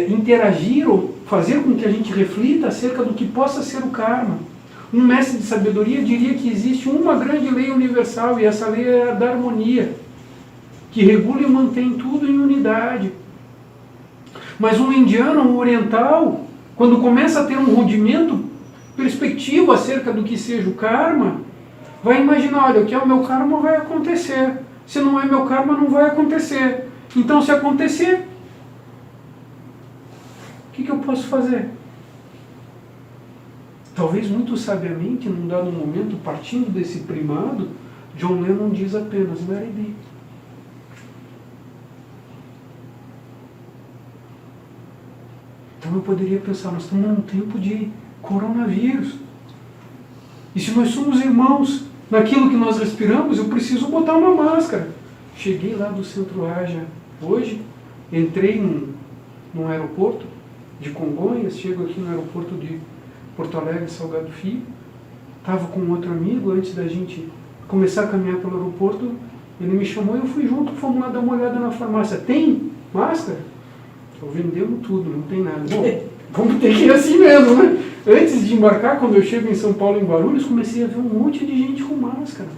interagir ou fazer com que a gente reflita acerca do que possa ser o karma. Um mestre de sabedoria diria que existe uma grande lei universal, e essa lei é a da harmonia, que regula e mantém tudo em unidade. Mas um indiano, um oriental, quando começa a ter um rudimento perspectivo acerca do que seja o karma, vai imaginar: olha, o que é o meu karma vai acontecer. Se não é meu karma, não vai acontecer. Então, se acontecer, o que eu posso fazer? Talvez muito sabiamente, num dado momento, partindo desse primado, John Lennon diz apenas: let it be. Então eu poderia pensar: nós estamos num tempo de coronavírus. E se nós somos irmãos naquilo que nós respiramos, eu preciso botar uma máscara. Cheguei lá do Centro Raja hoje, entrei num aeroporto de Congonhas, chego aqui no aeroporto de Porto Alegre, Salgado Filho, estava com outro amigo, antes da gente começar a caminhar pelo aeroporto, ele me chamou e eu fui junto, fomos lá dar uma olhada na farmácia. Tem máscara? Eu vendemos tudo, não tem nada. Bom, vamos ter que ir assim mesmo, né? Antes de embarcar, quando eu chego em São Paulo, em Guarulhos, comecei a ver um monte de gente com máscara.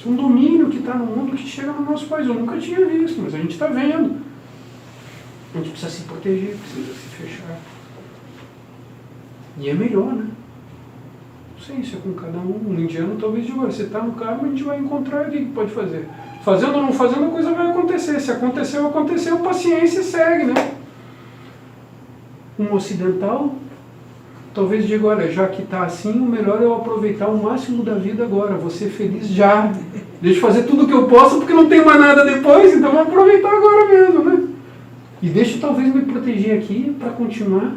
É um domínio que está no mundo que chega no nosso país. Eu nunca tinha visto, mas a gente está vendo. A gente precisa se proteger, precisa se fechar. E é melhor, né? Não sei, isso é com cada um. Um indiano talvez diga, você está no carro, a gente vai encontrar, o que pode fazer? Fazendo ou não fazendo, a coisa vai acontecer. Se aconteceu, aconteceu, paciência, segue, né? Um ocidental talvez diga, olha, já que está assim, o melhor é eu aproveitar o máximo da vida agora, vou ser feliz já. Deixa eu fazer tudo o que eu posso, porque não tem mais nada depois, então vou aproveitar agora mesmo, né? E deixa eu talvez me proteger aqui para continuar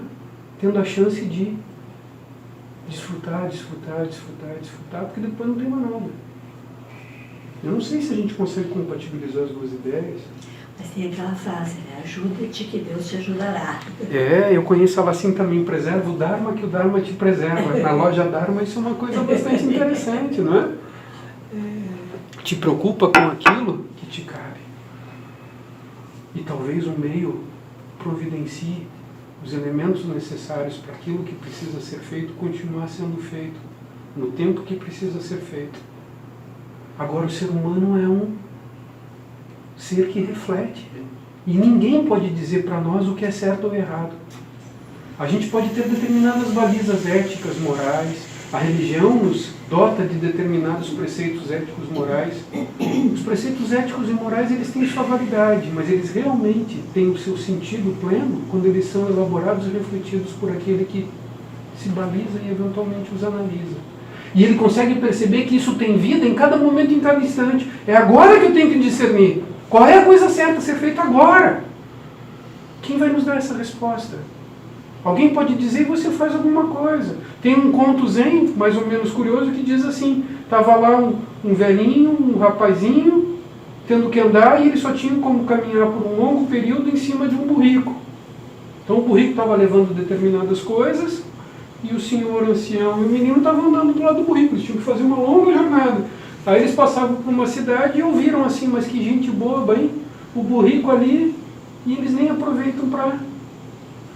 tendo a chance de desfrutar, porque depois não tem mais nada. Eu não sei se a gente consegue compatibilizar as duas ideias. Mas tem aquela frase, né? Ajuda-te que Deus te ajudará. Eu conheço ela assim também, preserva o Dharma que o Dharma te preserva. Na loja Dharma isso é uma coisa bastante interessante, não é? Te preocupa com aquilo que te cabe. E talvez o meio providencie os elementos necessários para aquilo que precisa ser feito continuar sendo feito no tempo que precisa ser feito. Agora o ser humano é um ser que reflete. E ninguém pode dizer para nós o que é certo ou errado. A gente pode ter determinadas balizas éticas, morais. A religião nos dota de determinados preceitos éticos morais. Os preceitos éticos e morais, eles têm sua validade, mas eles realmente têm o seu sentido pleno quando eles são elaborados e refletidos por aquele que se baliza e eventualmente os analisa. E ele consegue perceber que isso tem vida em cada momento, em cada instante. É agora que eu tenho que discernir. Qual é a coisa certa a ser feita agora? Quem vai nos dar essa resposta? Alguém pode dizer e você faz alguma coisa. Tem um conto zen, mais ou menos curioso, que diz assim, estava lá um velhinho, um rapazinho, tendo que andar, e ele só tinha como caminhar por um longo período em cima de um burrico. Então o burrico estava levando determinadas coisas, e o senhor ancião e o menino estavam andando do lado do burrico, eles tinham que fazer uma longa jornada. Aí eles passavam por uma cidade e ouviram assim, mas que gente boba, hein? O burrico ali, e eles nem aproveitam para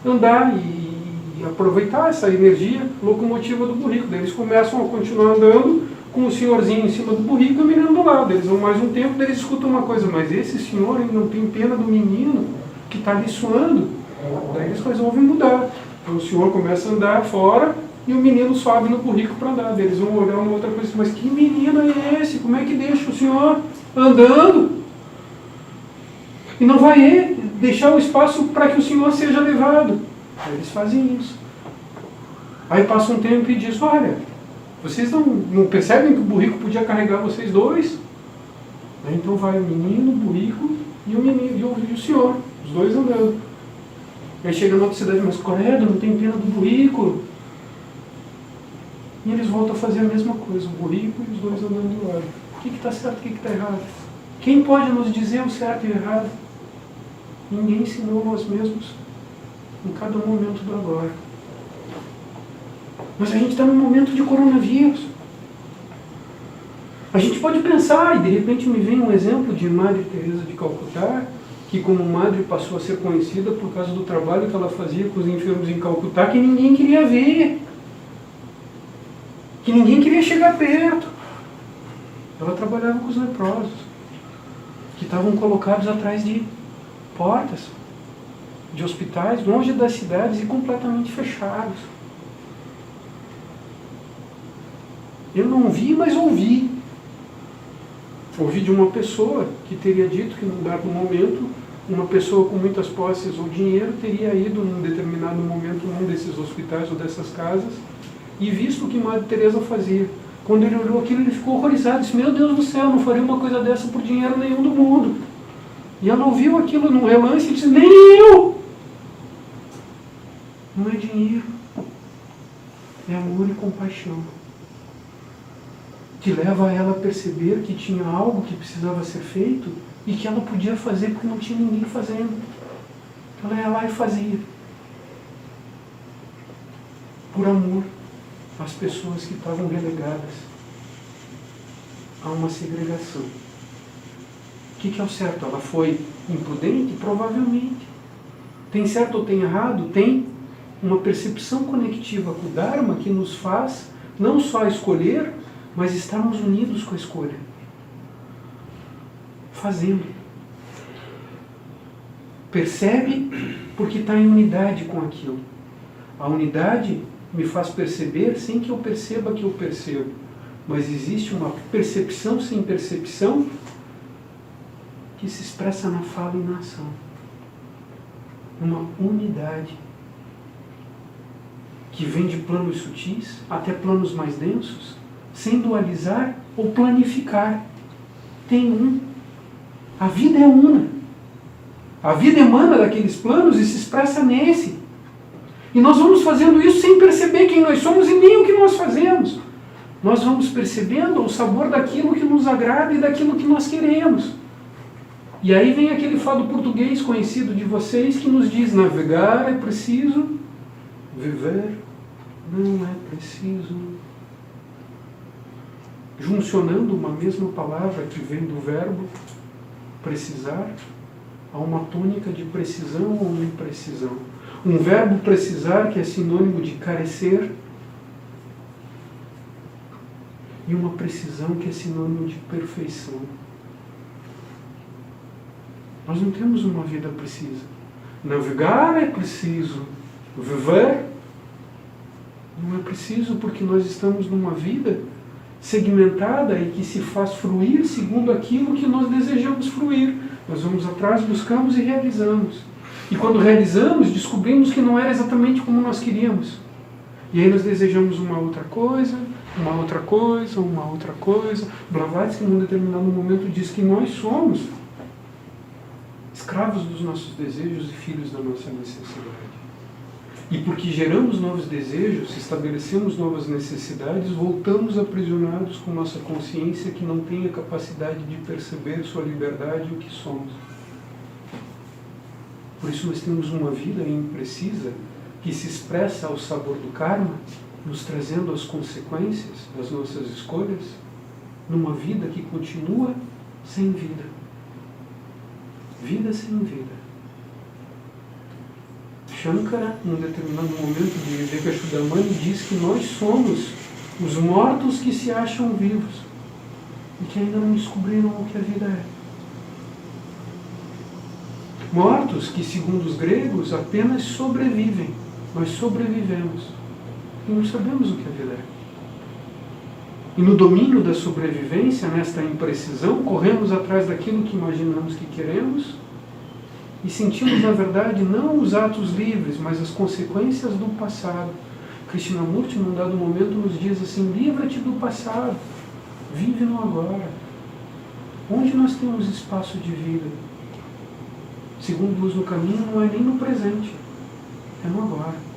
andar e aproveitar essa energia locomotiva do burrico. Daí eles começam a continuar andando com o senhorzinho em cima do burrico e o menino do lado. Eles vão mais um tempo, daí eles escutam uma coisa, mas esse senhor ele não tem pena do menino que está ali suando. Daí eles resolvem mudar. Então o senhor começa a andar fora e o menino sobe no burrico para andar. Daí eles vão olhar uma outra coisa, mas que menino é esse? Como é que deixa o senhor andando? E não vai deixar o espaço para que o senhor seja levado. Aí eles fazem isso. Aí passa um tempo e diz, olha, vocês não percebem que o burrico podia carregar vocês dois? Aí então vai o menino, o burrico e o senhor, os dois andando. Aí chega na outra cidade, mas Coredo, não tem pena do burrico. E eles voltam a fazer a mesma coisa, o burrico e os dois andando do lado. O que está certo, o que está errado? Quem pode nos dizer o certo e o errado? Ninguém ensinou nós mesmos em cada momento do agora. Mas a gente está num momento de coronavírus. A gente pode pensar, e de repente me vem um exemplo de Madre Teresa de Calcutá, que como madre passou a ser conhecida por causa do trabalho que ela fazia com os enfermos em Calcutá, que ninguém queria ver, que ninguém queria chegar perto. Ela trabalhava com os leprosos, que estavam colocados atrás de portas, de hospitais, longe das cidades e completamente fechados. Eu não vi, mas ouvi. Ouvi de uma pessoa que teria dito que num dado momento, uma pessoa com muitas posses ou dinheiro teria ido num determinado momento num desses hospitais ou dessas casas e visto o que Madre Teresa fazia. Quando ele olhou aquilo, ele ficou horrorizado, disse, meu Deus do céu, não faria uma coisa dessa por dinheiro nenhum do mundo. E ela ouviu aquilo num relance e disse, nem eu! Não é dinheiro, é amor e compaixão, que leva ela a perceber que tinha algo que precisava ser feito e que ela podia fazer porque não tinha ninguém fazendo. Ela ia lá e fazia. Por amor. as pessoas que estavam relegadas a uma segregação. O que é o certo? Ela foi imprudente? Provavelmente. Tem certo ou tem errado? Tem uma percepção conectiva com o Dharma que nos faz não só escolher, mas estarmos unidos com a escolha. Fazendo. Percebe porque está em unidade com aquilo. A unidade me faz perceber sem que eu perceba que eu percebo. Mas existe uma percepção sem percepção que se expressa na fala e na ação. Uma unidade que vem de planos sutis até planos mais densos, sem dualizar ou planificar. Tem um. A vida é una. A vida emana daqueles planos e se expressa nesse. E nós vamos fazendo isso sem perceber quem nós somos e nem o que nós fazemos. Nós vamos percebendo o sabor daquilo que nos agrada e daquilo que nós queremos. E aí vem aquele fado português conhecido de vocês que nos diz: navegar é preciso, viver não é preciso. Juncionando uma mesma palavra que vem do verbo precisar, a uma tônica de precisão ou imprecisão. Um verbo precisar que é sinônimo de carecer e uma precisão que é sinônimo de perfeição. Nós não temos uma vida precisa. Navegar é preciso. Viver não é preciso, porque nós estamos numa vida segmentada e que se faz fruir segundo aquilo que nós desejamos fruir. Nós vamos atrás, buscamos e realizamos. E quando realizamos, descobrimos que não era exatamente como nós queríamos. E aí nós desejamos uma outra coisa, uma outra coisa, uma outra coisa. Blavatsky, em um determinado momento, diz que nós somos escravos dos nossos desejos e filhos da nossa necessidade. E porque geramos novos desejos, estabelecemos novas necessidades, voltamos aprisionados com nossa consciência que não tem a capacidade de perceber sua liberdade e o que somos. Por isso nós temos uma vida imprecisa que se expressa ao sabor do karma, nos trazendo as consequências das nossas escolhas, numa vida que continua sem vida. Vida sem vida. Shankara, num determinado momento de Vivekachudamani, diz que nós somos os mortos que se acham vivos e que ainda não descobriram o que a vida é. Mortos que, segundo os gregos, apenas sobrevivem. Nós sobrevivemos e não sabemos o que a vida é. E no domínio da sobrevivência, nesta imprecisão, corremos atrás daquilo que imaginamos que queremos e sentimos, na verdade, não os atos livres, mas as consequências do passado. Krishnamurti, num dado momento, nos diz assim: livra-te do passado, vive no agora. Onde nós temos espaço de vida? Segundo Luz no Caminho, não é nem no presente, é no agora.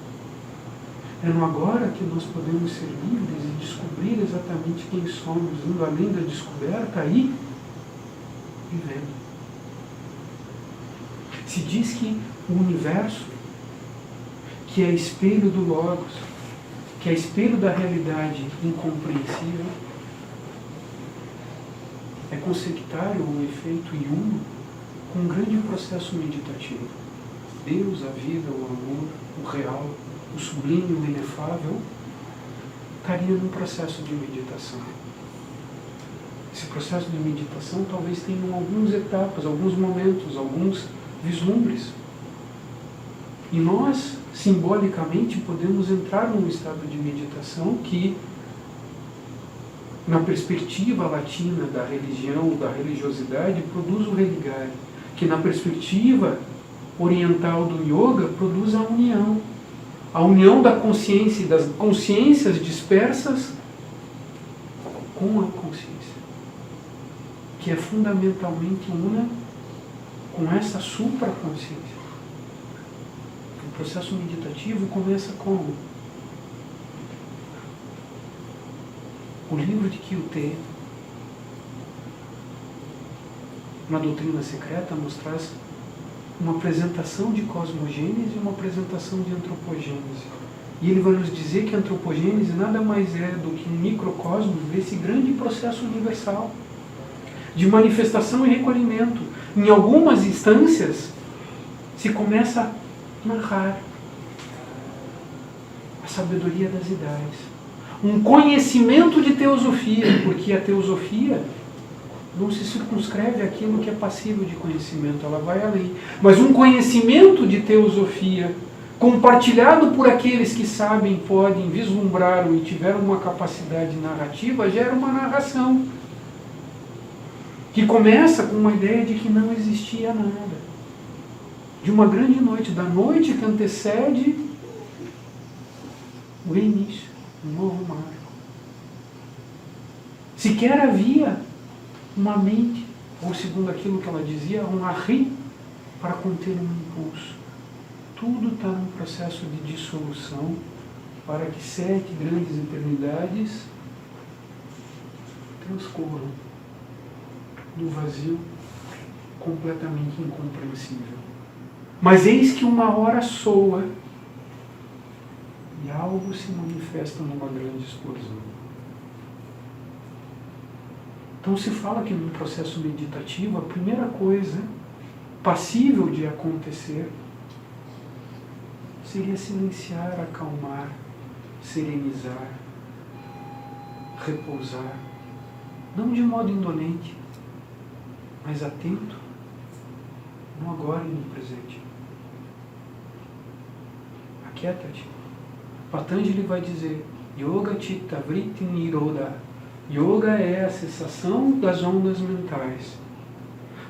É no agora que nós podemos ser livres e descobrir exatamente quem somos, indo além da descoberta e vivendo. Se diz que o universo, que é espelho do Logos, que é espelho da realidade incompreensível, é conceptário um efeito e uno com um grande processo meditativo. Deus, a vida, o amor, o real, o sublime, o inefável, estaria num processo de meditação. Esse processo de meditação talvez tenha algumas etapas, alguns momentos, alguns vislumbres. E nós, simbolicamente, podemos entrar num estado de meditação que, na perspectiva latina da religião, da religiosidade, produz o religare, que na perspectiva oriental do yoga produz a união da consciência e das consciências dispersas com a consciência, que é fundamentalmente una com essa supraconsciência. O processo meditativo começa como? O livro de Kyuté, na doutrina secreta, nos traz uma apresentação de cosmogênese e uma apresentação de antropogênese. E ele vai nos dizer que a antropogênese nada mais é do que um microcosmos desse grande processo universal de manifestação e recolhimento. Em algumas instâncias, se começa a narrar a sabedoria das idades. Um conhecimento de teosofia, porque a teosofia não se circunscreve àquilo que é passível de conhecimento, ela vai além. Mas um conhecimento de teosofia, compartilhado por aqueles que sabem, podem, vislumbraram e tiveram uma capacidade narrativa, gera uma narração que começa com uma ideia de que não existia nada. De uma grande noite, da noite que antecede o início, um novo marco. Sequer havia uma mente, ou segundo aquilo que ela dizia, um arri para conter um impulso. Tudo está num processo de dissolução para que 7 grandes eternidades transcorram no vazio completamente incompreensível. Mas eis que uma hora soa e algo se manifesta numa grande explosão. Então se fala que num processo meditativo a primeira coisa passível de acontecer seria silenciar, acalmar, serenizar, repousar, não de modo indolente, mas atento no agora e no presente. Aquieta-te. Patanjali vai dizer, Yoga Chitta Vritti Nirodha. Yoga é a cessação das ondas mentais.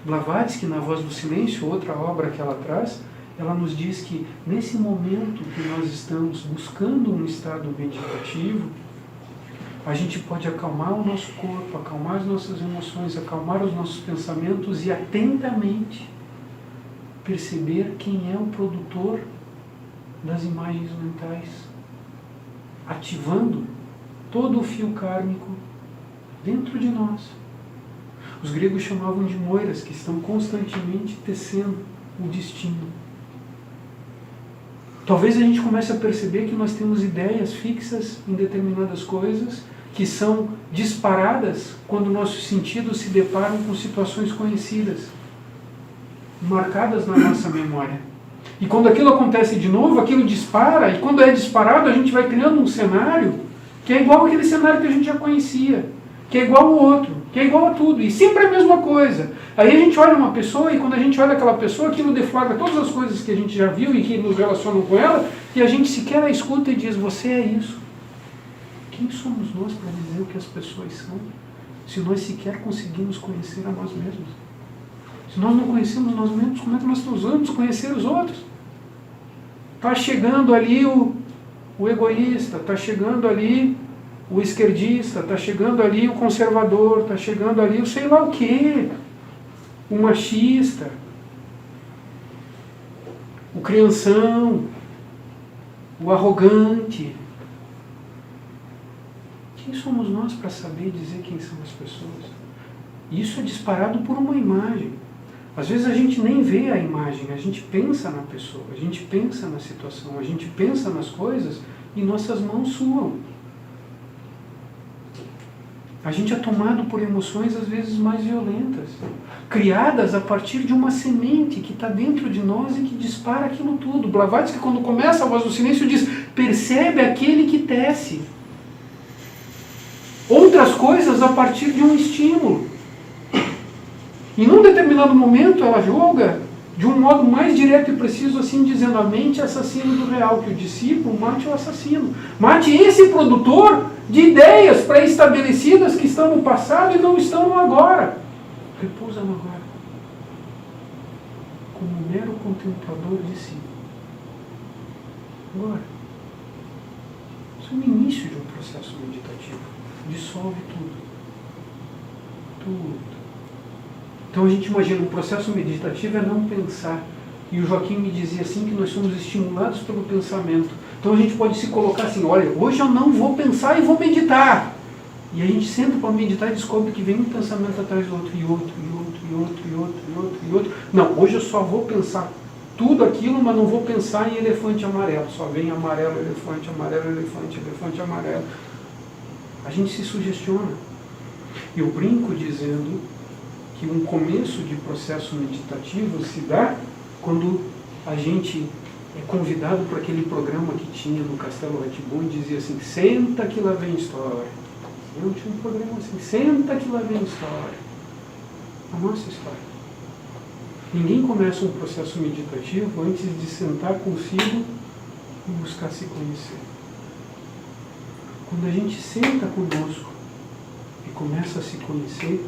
Blavatsky, na Voz do Silêncio, outra obra que ela traz, ela nos diz que nesse momento que nós estamos buscando um estado meditativo, a gente pode acalmar o nosso corpo, acalmar as nossas emoções, acalmar os nossos pensamentos e atentamente perceber quem é o produtor das imagens mentais, ativando todo o fio kármico dentro de nós. Os gregos chamavam de moiras, que estão constantemente tecendo o destino. Talvez a gente comece a perceber que nós temos ideias fixas em determinadas coisas que são disparadas quando nossos sentidos se deparam com situações conhecidas, marcadas na nossa memória. E quando aquilo acontece de novo, aquilo dispara, e quando é disparado a gente vai criando um cenário que é igual àquele cenário que a gente já conhecia, que é igual ao outro, que é igual a tudo, e sempre a mesma coisa. Aí a gente olha uma pessoa, e quando a gente olha aquela pessoa, aquilo deflagra todas as coisas que a gente já viu e que nos relacionam com ela, e a gente sequer a escuta e diz, você é isso. Quem somos nós para dizer o que as pessoas são, se nós sequer conseguimos conhecer a nós mesmos? Se nós não conhecemos nós mesmos, como é que nós vamos conhecer os outros? Está chegando ali o egoísta, está chegando ali o esquerdista, está chegando ali o conservador, está chegando ali o sei lá o quê, o machista, o crianção, o arrogante. Quem somos nós para saber dizer quem são as pessoas? Isso é disparado por uma imagem. Às vezes a gente nem vê a imagem, a gente pensa na pessoa, a gente pensa na situação, a gente pensa nas coisas e nossas mãos suam. A gente é tomado por emoções às vezes mais violentas, criadas a partir de uma semente que está dentro de nós e que dispara aquilo tudo. Blavatsky, quando começa a Voz do Silêncio, diz, percebe aquele que tece outras coisas a partir de um estímulo. E num determinado momento ela julga de um modo mais direto e preciso, assim dizendo, a mente é assassino do real, que o discípulo mate o assassino. Mate esse produtor de ideias pré-estabelecidas que estão no passado e não estão no agora. Repousa no agora. Como um mero contemplador de si. Agora. Isso é o início de um processo meditativo. Dissolve tudo. Tudo. Então a gente imagina, um processo meditativo é não pensar. E o Joaquim me dizia assim que nós somos estimulados pelo pensamento. Então a gente pode se colocar assim, olha, hoje eu não vou pensar e vou meditar. E a gente senta para meditar e descobre que vem um pensamento atrás do outro, e outro, e outro, e outro, e outro, e outro, e outro. Não, hoje eu só vou pensar tudo aquilo, mas não vou pensar em elefante amarelo. Só vem amarelo, elefante, elefante, amarelo. A gente se sugestiona. Eu brinco dizendo que um começo de processo meditativo se dá quando a gente é convidado para aquele programa que tinha no Castelo Rá-Tim-Bum e dizia assim, senta que lá vem história. Eu tinha um programa assim, senta que lá vem história. A nossa história. Ninguém começa um processo meditativo antes de sentar consigo e buscar se conhecer. Quando a gente senta conosco e começa a se conhecer,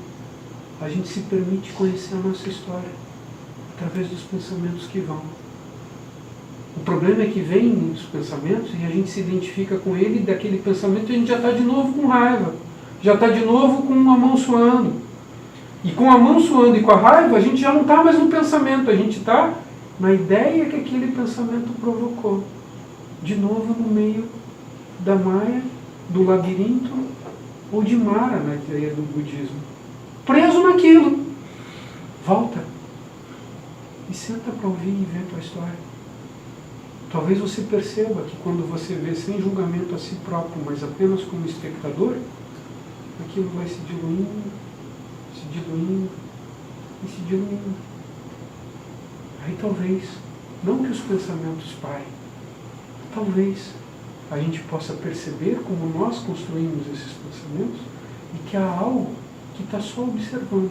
a gente se permite conhecer a nossa história através dos pensamentos que vão. O problema é que vem os pensamentos e a gente se identifica com ele e daquele pensamento a gente já está de novo com raiva, já está de novo com a mão suando. E com a mão suando e com a raiva, a gente já não está mais no pensamento, a gente está na ideia que aquele pensamento provocou. De novo no meio da maia, do labirinto, ou de Mara, na ideia do budismo. Preso naquilo. Volta. E senta para ouvir e ver a tua história. Talvez você perceba que quando você vê sem julgamento a si próprio, mas apenas como espectador, aquilo vai se diluindo, e se diluindo. Aí talvez, não que os pensamentos parem, talvez a gente possa perceber como nós construímos esses pensamentos e que há algo que está só observando.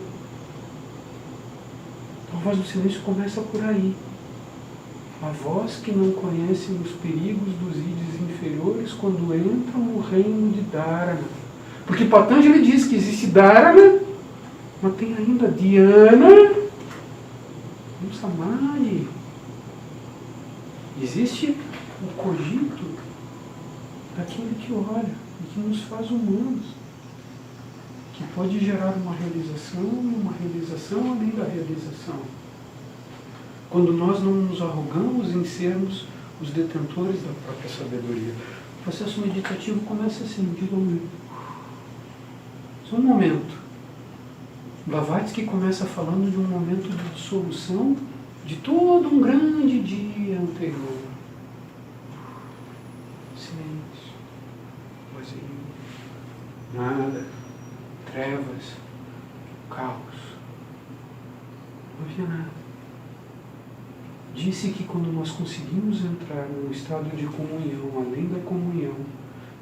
Então a voz do silêncio começa por aí. A voz que não conhece os perigos dos ídios inferiores quando entram no reino de Dharana. Porque Patanjali diz que existe Dharana, mas tem ainda Dhyana e o Samadhi. Existe o cogito daquele que olha e que nos faz humanos, que pode gerar uma realização e uma realização além da realização. Quando nós não nos arrogamos em sermos os detentores da própria sabedoria. O processo meditativo começa assim, de longe. Só um momento. Blavatsky começa falando de um momento de dissolução de todo um grande dia anterior. Silêncio, vazio, nada, trevas, caos. Não havia nada. Disse que quando nós conseguimos entrar num estado de comunhão, além da comunhão,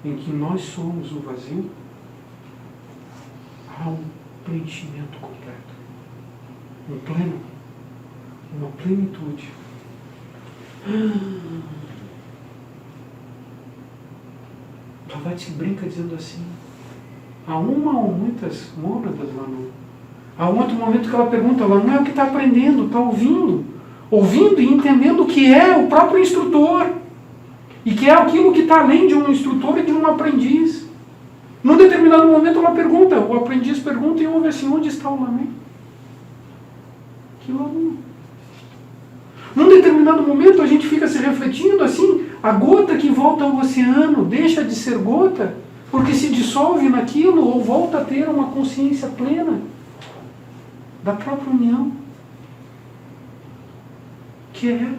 em que nós somos o vazio, há um preenchimento completo, um pleno, uma plenitude. Blavatsky brinca dizendo assim, há uma ou muitas mônadas lá no... Há um outro momento que ela pergunta, ela não é o que está aprendendo, está ouvindo e entendendo o que é o próprio instrutor, e que é aquilo que está além de um instrutor e de um aprendiz. Num determinado momento ela pergunta, o aprendiz pergunta e ouve assim, onde está o lamento? Que lamento. Num determinado momento a gente fica se refletindo assim, a gota que volta ao oceano deixa de ser gota, porque se dissolve naquilo ou volta a ter uma consciência plena da própria união, que é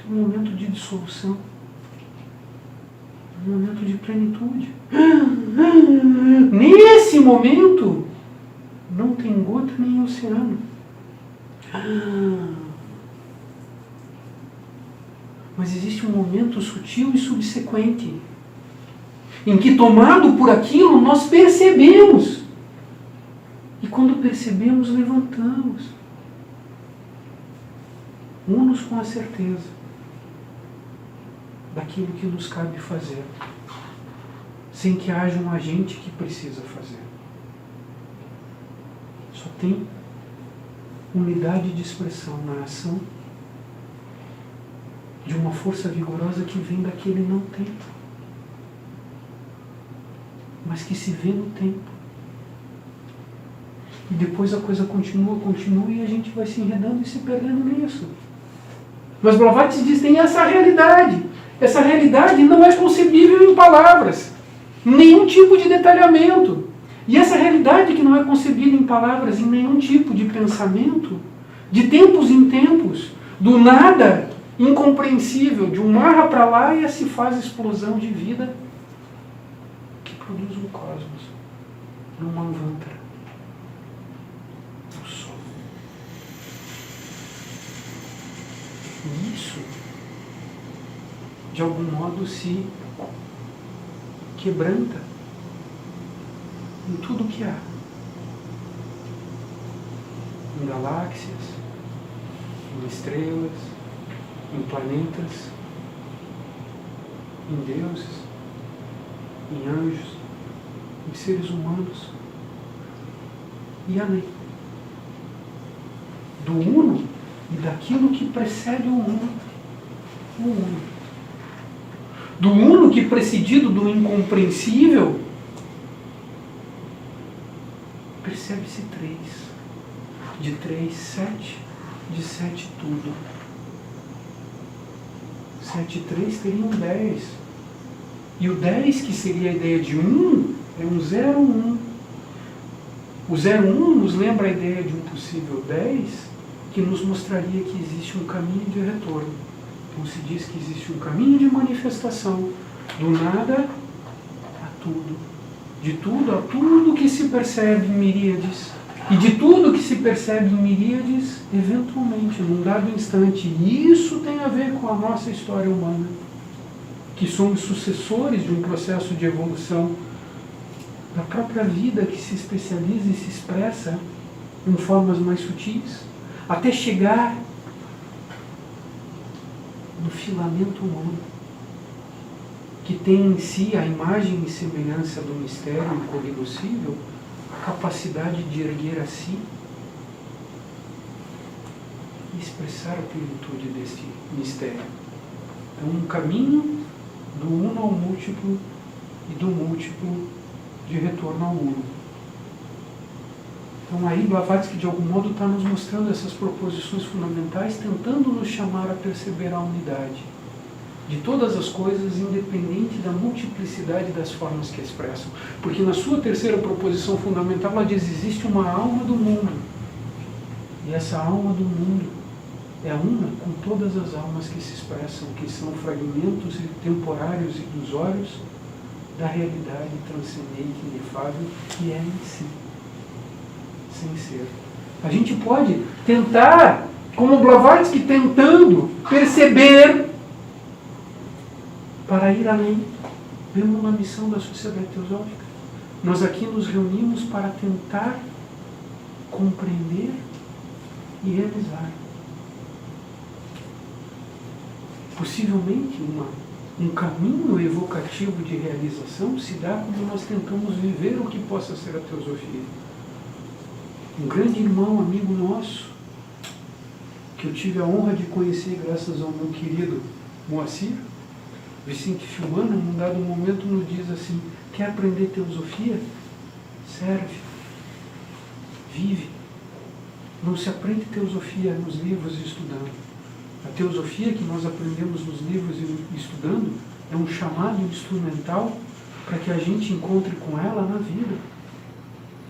um momento de dissolução, um momento de plenitude. Nesse momento não tem gota nem oceano. Mas existe um momento sutil e subsequente em que, tomado por aquilo, nós percebemos. E quando percebemos, levantamos. Unos com a certeza daquilo que nos cabe fazer, sem que haja um agente que precisa fazer. Só tem unidade de expressão na ação de uma força vigorosa que vem daquele não tempo, mas que se vê no tempo. E depois a coisa continua e a gente vai se enredando e se perdendo nisso. Mas Blavatsky diz que tem essa realidade. Essa realidade não é concebível em palavras, nenhum tipo de detalhamento. E essa realidade que não é concebida em palavras, em nenhum tipo de pensamento, De tempos em tempos, do nada incompreensível, de um marra para lá e se faz explosão de vida que produz um cosmos, um manvantara, o Sol. E isso, de algum modo, se quebranta em tudo que há. Em galáxias, em estrelas, em planetas, em deuses, em anjos, em seres humanos e além. Do uno e daquilo que precede o uno. O uno. Do uno que, precedido do incompreensível, percebe-se 3. De 3, 7. De 7, tudo. 7 e 3 teriam 10. E o 10, que seria a ideia de 1, é um 0, 1. O 0, 1 nos lembra a ideia de um possível 10, que nos mostraria que existe um caminho de retorno. Então se diz que existe um caminho de manifestação, do nada a tudo. De tudo a tudo que se percebe em miríades. E de tudo que se percebe em miríades, eventualmente, num dado instante. E isso tem a ver com a nossa história humana. Que somos sucessores de um processo de evolução da própria vida que se especializa e se expressa em formas mais sutis, até chegar no filamento humano, que tem em si a imagem e semelhança do mistério incognoscível, a capacidade de erguer a si e expressar a plenitude desse mistério. Então, um caminho do uno ao múltiplo e do múltiplo de retorno ao uno. Então, aí Blavatsky, de algum modo, está nos mostrando essas proposições fundamentais, tentando nos chamar a perceber a unidade de todas as coisas, independente da multiplicidade das formas que expressam. Porque na sua terceira proposição fundamental, ela diz: existe uma alma do mundo. E essa alma do mundo é una com todas as almas que se expressam, que são fragmentos temporários e ilusórios da realidade transcendente e inefável que é em si, sem ser. A gente pode tentar, como Blavatsky tentando perceber, para ir além, mesmo na missão da Sociedade Teosófica. Nós aqui nos reunimos para tentar compreender e realizar. Possivelmente um caminho evocativo de realização se dá quando nós tentamos viver o que possa ser a teosofia. Um grande irmão, amigo nosso, que eu tive a honra de conhecer graças ao meu querido Moacir, Vicente Filmano, num dado momento nos diz assim: quer aprender teosofia? Serve. Vive. Não se aprende teosofia nos livros e estudando. A teosofia que nós aprendemos nos livros e estudando é um chamado instrumental para que a gente encontre com ela na vida.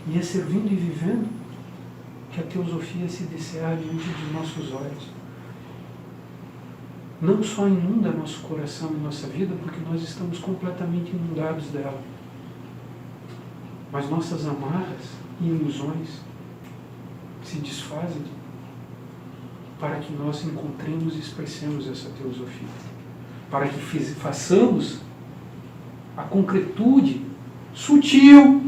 E é servindo e vivendo que a teosofia se descerra diante de nossos olhos. Não só inunda nosso coração e nossa vida, porque nós estamos completamente inundados dela, mas nossas amarras e ilusões se desfazem para que nós encontremos e expressemos essa teosofia, para que façamos a concretude sutil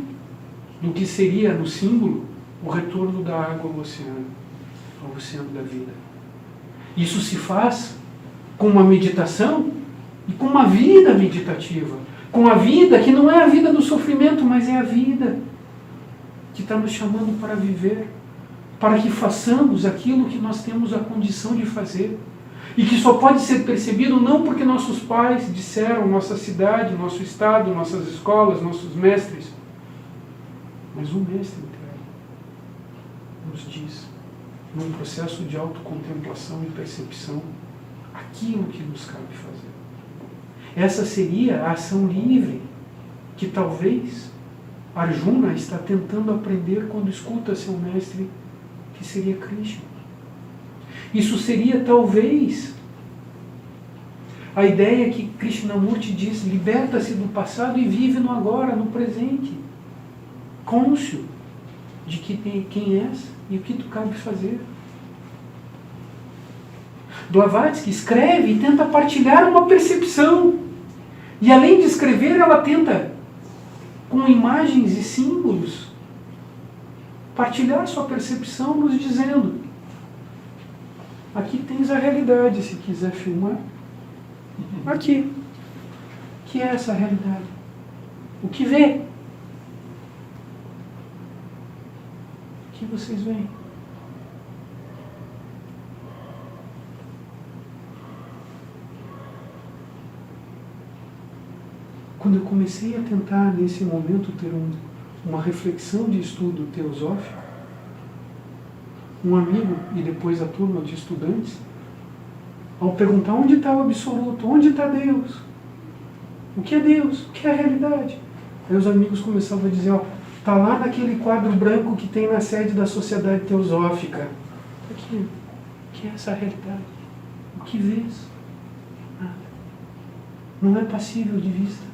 do que seria no símbolo o retorno da água ao oceano da vida. Isso se faz com uma meditação e com uma vida meditativa, com a vida que não é a vida do sofrimento, mas é a vida que está nos chamando para viver, para que façamos aquilo que nós temos a condição de fazer, e que só pode ser percebido não porque nossos pais disseram, nossa cidade, nosso estado, nossas escolas, nossos mestres, mas o mestre interno nos diz, num processo de autocontemplação e percepção, aquilo que nos cabe fazer. Essa seria a ação livre que talvez Arjuna está tentando aprender quando escuta seu mestre, que seria Krishna. Isso seria talvez a ideia que Krishnamurti diz: liberta-se do passado e vive no agora, no presente, cônscio de quem és e o que tu cabe fazer. Blavatsky escreve e tenta partilhar uma percepção. E além de escrever, ela tenta, com imagens e símbolos, partilhar sua percepção, nos dizendo: aqui tens a realidade, se quiser filmar. Aqui. O que é essa realidade? O que vê? O que vocês veem? Quando eu comecei a tentar, nesse momento, ter uma reflexão de estudo teosófico, um amigo e depois a turma de estudantes, ao perguntar onde está o absoluto, onde está Deus, o que é Deus, o que é a realidade, aí os amigos começavam a dizer: está lá naquele quadro branco que tem na sede da Sociedade Teosófica. Aqui, o que é essa realidade? O que vês? Nada. Não é passível de vista.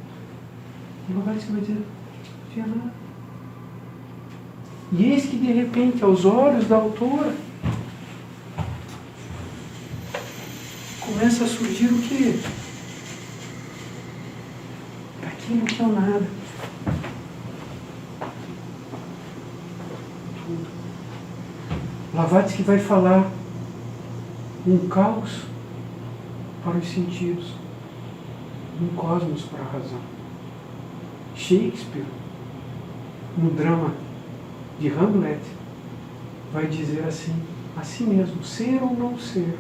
E o Blavatsky vai dizer: não tinha nada. E eis que de repente, aos olhos da autora, começa a surgir o quê? Aquilo que é o nada. Tudo. Blavatsky vai falar um caos para os sentidos, um cosmos para a razão. Shakespeare, no drama de Hamlet, vai dizer assim mesmo: ser ou não ser,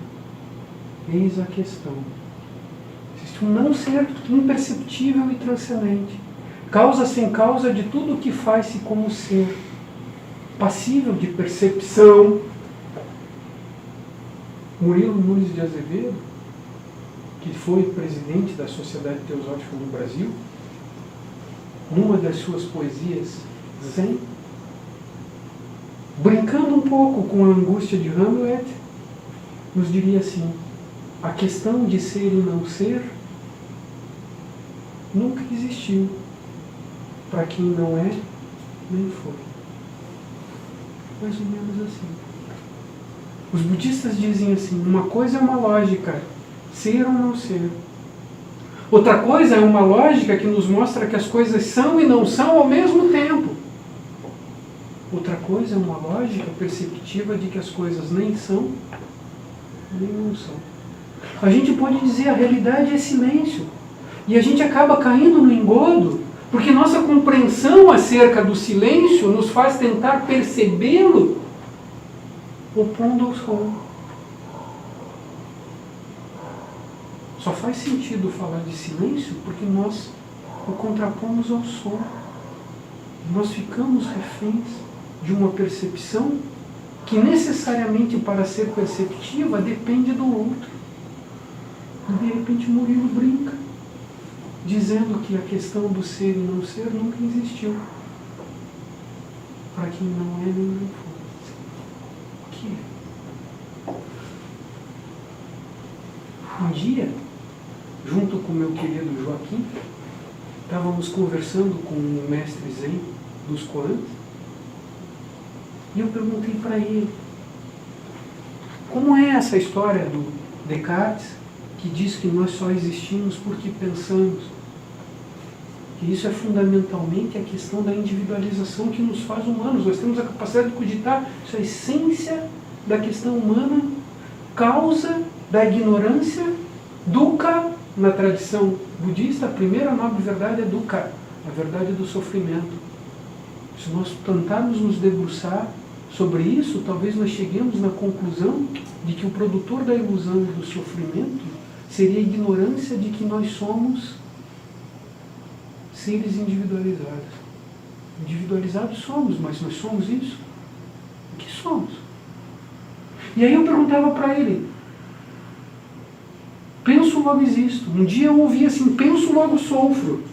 eis a questão. Existe um não ser imperceptível e transcendente, causa sem causa de tudo o que faz-se como ser, passível de percepção. Murilo Nunes de Azevedo, que foi presidente da Sociedade Teosófica do Brasil, numa das suas poesias Zen, brincando um pouco com a angústia de Hamlet, nos diria assim: a questão de ser e não ser nunca existiu para quem não é nem foi. Mais ou menos assim. Os budistas dizem assim: uma coisa é uma lógica, ser ou não ser. Outra coisa é uma lógica que nos mostra que as coisas são e não são ao mesmo tempo. Outra coisa é uma lógica perceptiva de que as coisas nem são, nem não são. A gente pode dizer: a realidade é silêncio. E a gente acaba caindo no engodo, porque nossa compreensão acerca do silêncio nos faz tentar percebê-lo opondo ao som. Só faz sentido falar de silêncio porque nós o contrapomos ao som. Nós ficamos reféns de uma percepção que necessariamente, para ser perceptiva, depende do outro. E de repente Murilo brinca, dizendo que a questão do ser e não ser nunca existiu para quem não é nem não foi. O que é? Um dia, junto com meu querido Joaquim, estávamos conversando com o mestre Zen dos Koans, e eu perguntei para ele: como é essa história do Descartes, que diz que nós só existimos porque pensamos? Que isso é fundamentalmente a questão da individualização que nos faz humanos. Nós temos a capacidade de cogitar, isso é a essência da questão humana, causa da ignorância, dukkha. Na tradição budista, a primeira nobre verdade é dukkha, a verdade do sofrimento. Se nós tentarmos nos debruçar sobre isso, talvez nós cheguemos na conclusão de que o produtor da ilusão do sofrimento seria a ignorância de que nós somos seres individualizados. Individualizados somos, mas nós somos isso? O que somos? E aí eu perguntava para ele: penso, logo existo. Um dia eu ouvi assim: penso, logo sofro.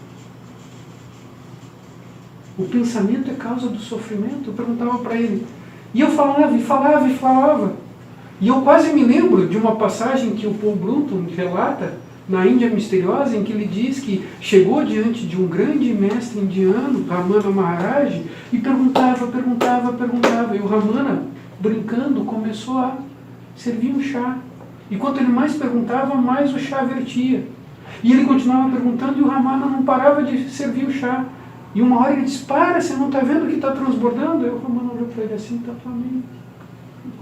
O pensamento é causa do sofrimento? Eu perguntava para ele. E eu falava, e falava, e falava. E eu quase me lembro de uma passagem que o Paul Brunton relata na Índia Misteriosa, em que ele diz que chegou diante de um grande mestre indiano, Ramana Maharaj, e perguntava, e o Ramana, brincando, começou a servir um chá. E quanto ele mais perguntava, mais o chá vertia. E ele continuava perguntando e o Ramana não parava de servir o chá. E uma hora ele disse, para, você não está vendo que está transbordando? Aí o Ramana olhou para ele assim, está tua mente.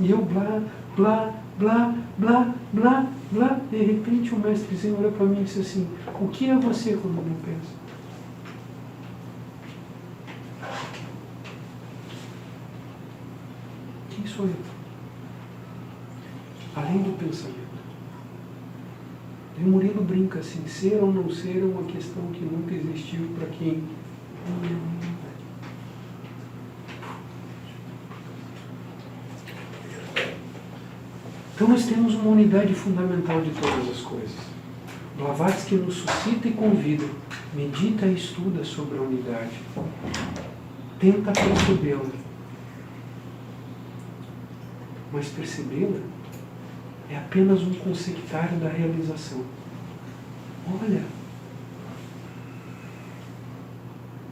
E eu blá, blá, blá, blá, blá, blá. De repente o mestrezinho olhou para mim e disse assim, o que é você quando não pensa? Quem sou eu? Além do pensamento. E o Murilo brinca assim, ser ou não ser é uma questão que nunca existiu para quem não é. Então nós temos uma unidade fundamental de todas as coisas. Blavatsky nos suscita e convida, medita e estuda sobre a unidade. Tenta percebê-la. Mas percebê-la é apenas um consectário da realização. Olha,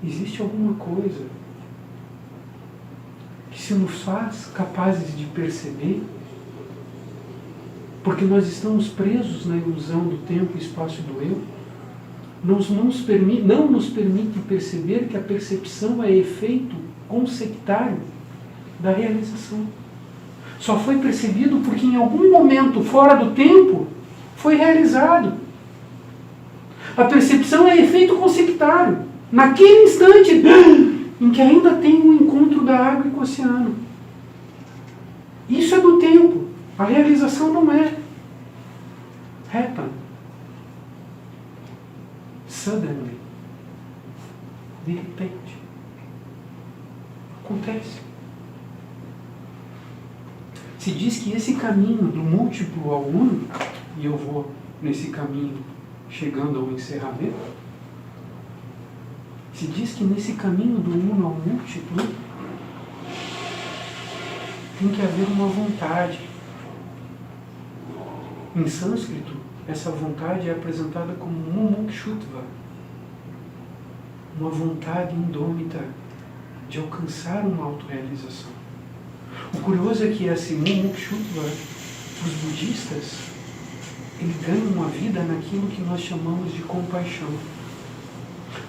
existe alguma coisa que se nos faz capazes de perceber, porque nós estamos presos na ilusão do tempo e espaço do eu, não nos permite perceber que a percepção é efeito consectário da realização. Só foi percebido porque em algum momento fora do tempo foi realizado. A percepção é efeito consectário. Naquele instante em que ainda tem um encontro da água com o oceano. Isso é do tempo. A realização não é. Happen. Suddenly. De repente. Acontece. Se diz que esse caminho do múltiplo ao uno, e eu vou nesse caminho chegando ao encerramento, se diz que nesse caminho do uno ao múltiplo tem que haver uma vontade. Em sânscrito, essa vontade é apresentada como mumukshutva, uma vontade indômita de alcançar uma autorrealização. O curioso é que esse mumukshutva, os budistas, ele ganha uma vida naquilo que nós chamamos de compaixão.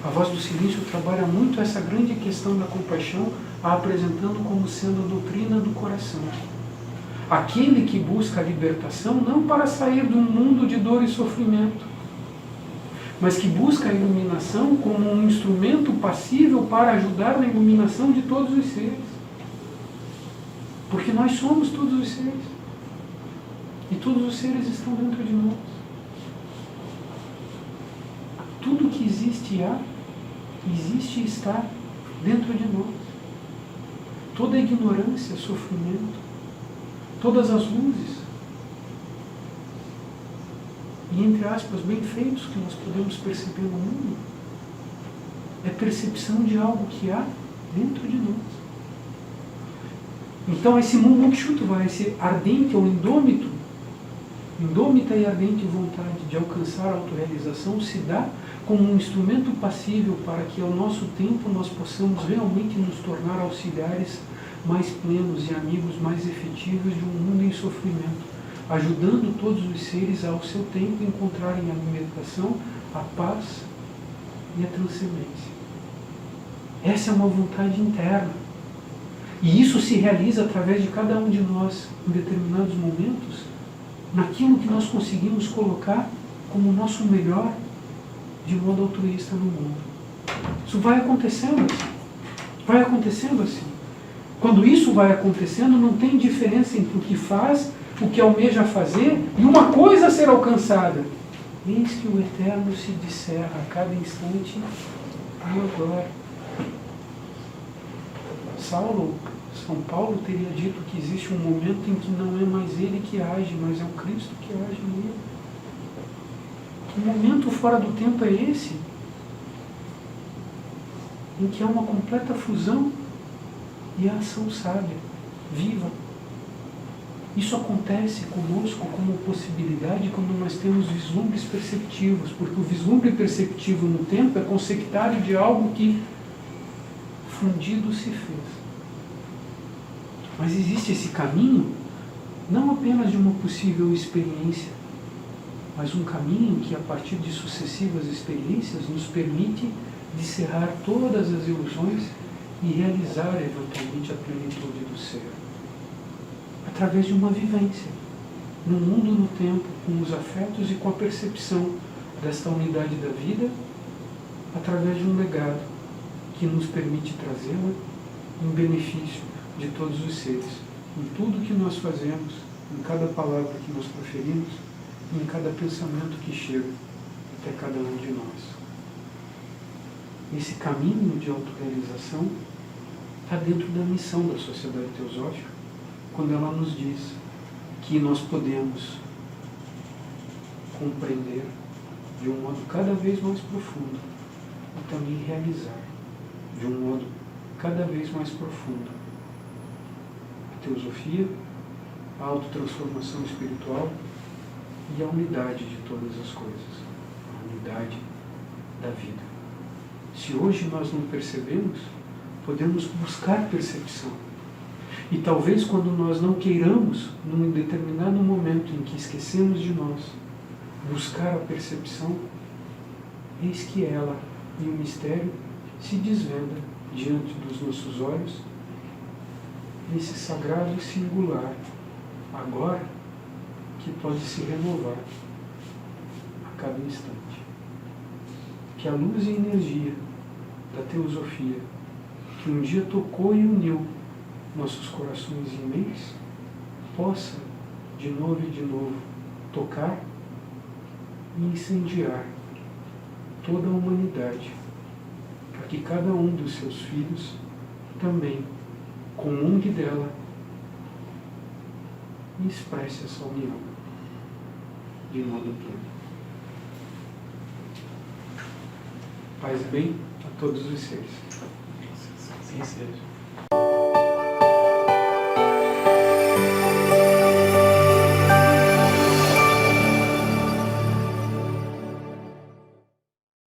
A Voz do Silêncio trabalha muito essa grande questão da compaixão, a apresentando como sendo a doutrina do coração. Aquele que busca a libertação não para sair de um mundo de dor e sofrimento, mas que busca a iluminação como um instrumento passível para ajudar na iluminação de todos os seres. Porque nós somos todos os seres. E todos os seres estão dentro de nós. Tudo que existe existe e está dentro de nós. Toda a ignorância, sofrimento, todas as luzes, e entre aspas, bem feitos que nós podemos perceber no mundo, é percepção de algo que há dentro de nós. Então esse mumukshutva, esse ardente ou indômita e ardente vontade de alcançar a autorrealização se dá como um instrumento passível para que ao nosso tempo nós possamos realmente nos tornar auxiliares mais plenos e amigos mais efetivos de um mundo em sofrimento, ajudando todos os seres ao seu tempo encontrarem a libertação, a paz e a transcendência. Essa é uma vontade interna. E isso se realiza através de cada um de nós, em determinados momentos, naquilo que nós conseguimos colocar como o nosso melhor de modo altruísta no mundo. Isso vai acontecendo assim. Vai acontecendo assim. Quando isso vai acontecendo, não tem diferença entre o que faz, o que almeja fazer e uma coisa a ser alcançada. Eis que o Eterno se descerra a cada instante e agora. São Paulo teria dito que existe um momento em que não é mais ele que age, mas é o Cristo que age nele. Que momento fora do tempo é esse? Em que há uma completa fusão e a ação sábia, viva. Isso acontece conosco como possibilidade quando nós temos vislumbres perceptivos, porque o vislumbre perceptivo no tempo é consectário de algo que fundido se fez. Mas existe esse caminho, não apenas de uma possível experiência, mas um caminho que, a partir de sucessivas experiências, nos permite descerrar todas as ilusões e realizar eventualmente a plenitude do ser. Através de uma vivência, no mundo, no tempo, com os afetos e com a percepção desta unidade da vida, através de um legado que nos permite trazê-la em benefício de todos os seres, em tudo que nós fazemos, em cada palavra que nós proferimos, em cada pensamento que chega até cada um de nós. Esse caminho de autorrealização está dentro da missão da Sociedade Teosófica, quando ela nos diz que nós podemos compreender de um modo cada vez mais profundo e também realizar de um modo cada vez mais profundo a teosofia, a autotransformação espiritual e a unidade de todas as coisas, a unidade da vida. Se hoje nós não percebemos, podemos buscar percepção. E talvez quando nós não queiramos, num determinado momento em que esquecemos de nós, buscar a percepção, eis que ela e o mistério se desvenda diante dos nossos olhos, nesse sagrado e singular, agora, que pode se renovar a cada instante. Que a luz e a energia da teosofia, que um dia tocou e uniu nossos corações e mentes, possa de novo tocar e incendiar toda a humanidade, para que cada um dos seus filhos também comungue dela e expresse essa união de modo pleno. Paz e bem a todos os seres. Sim, seja.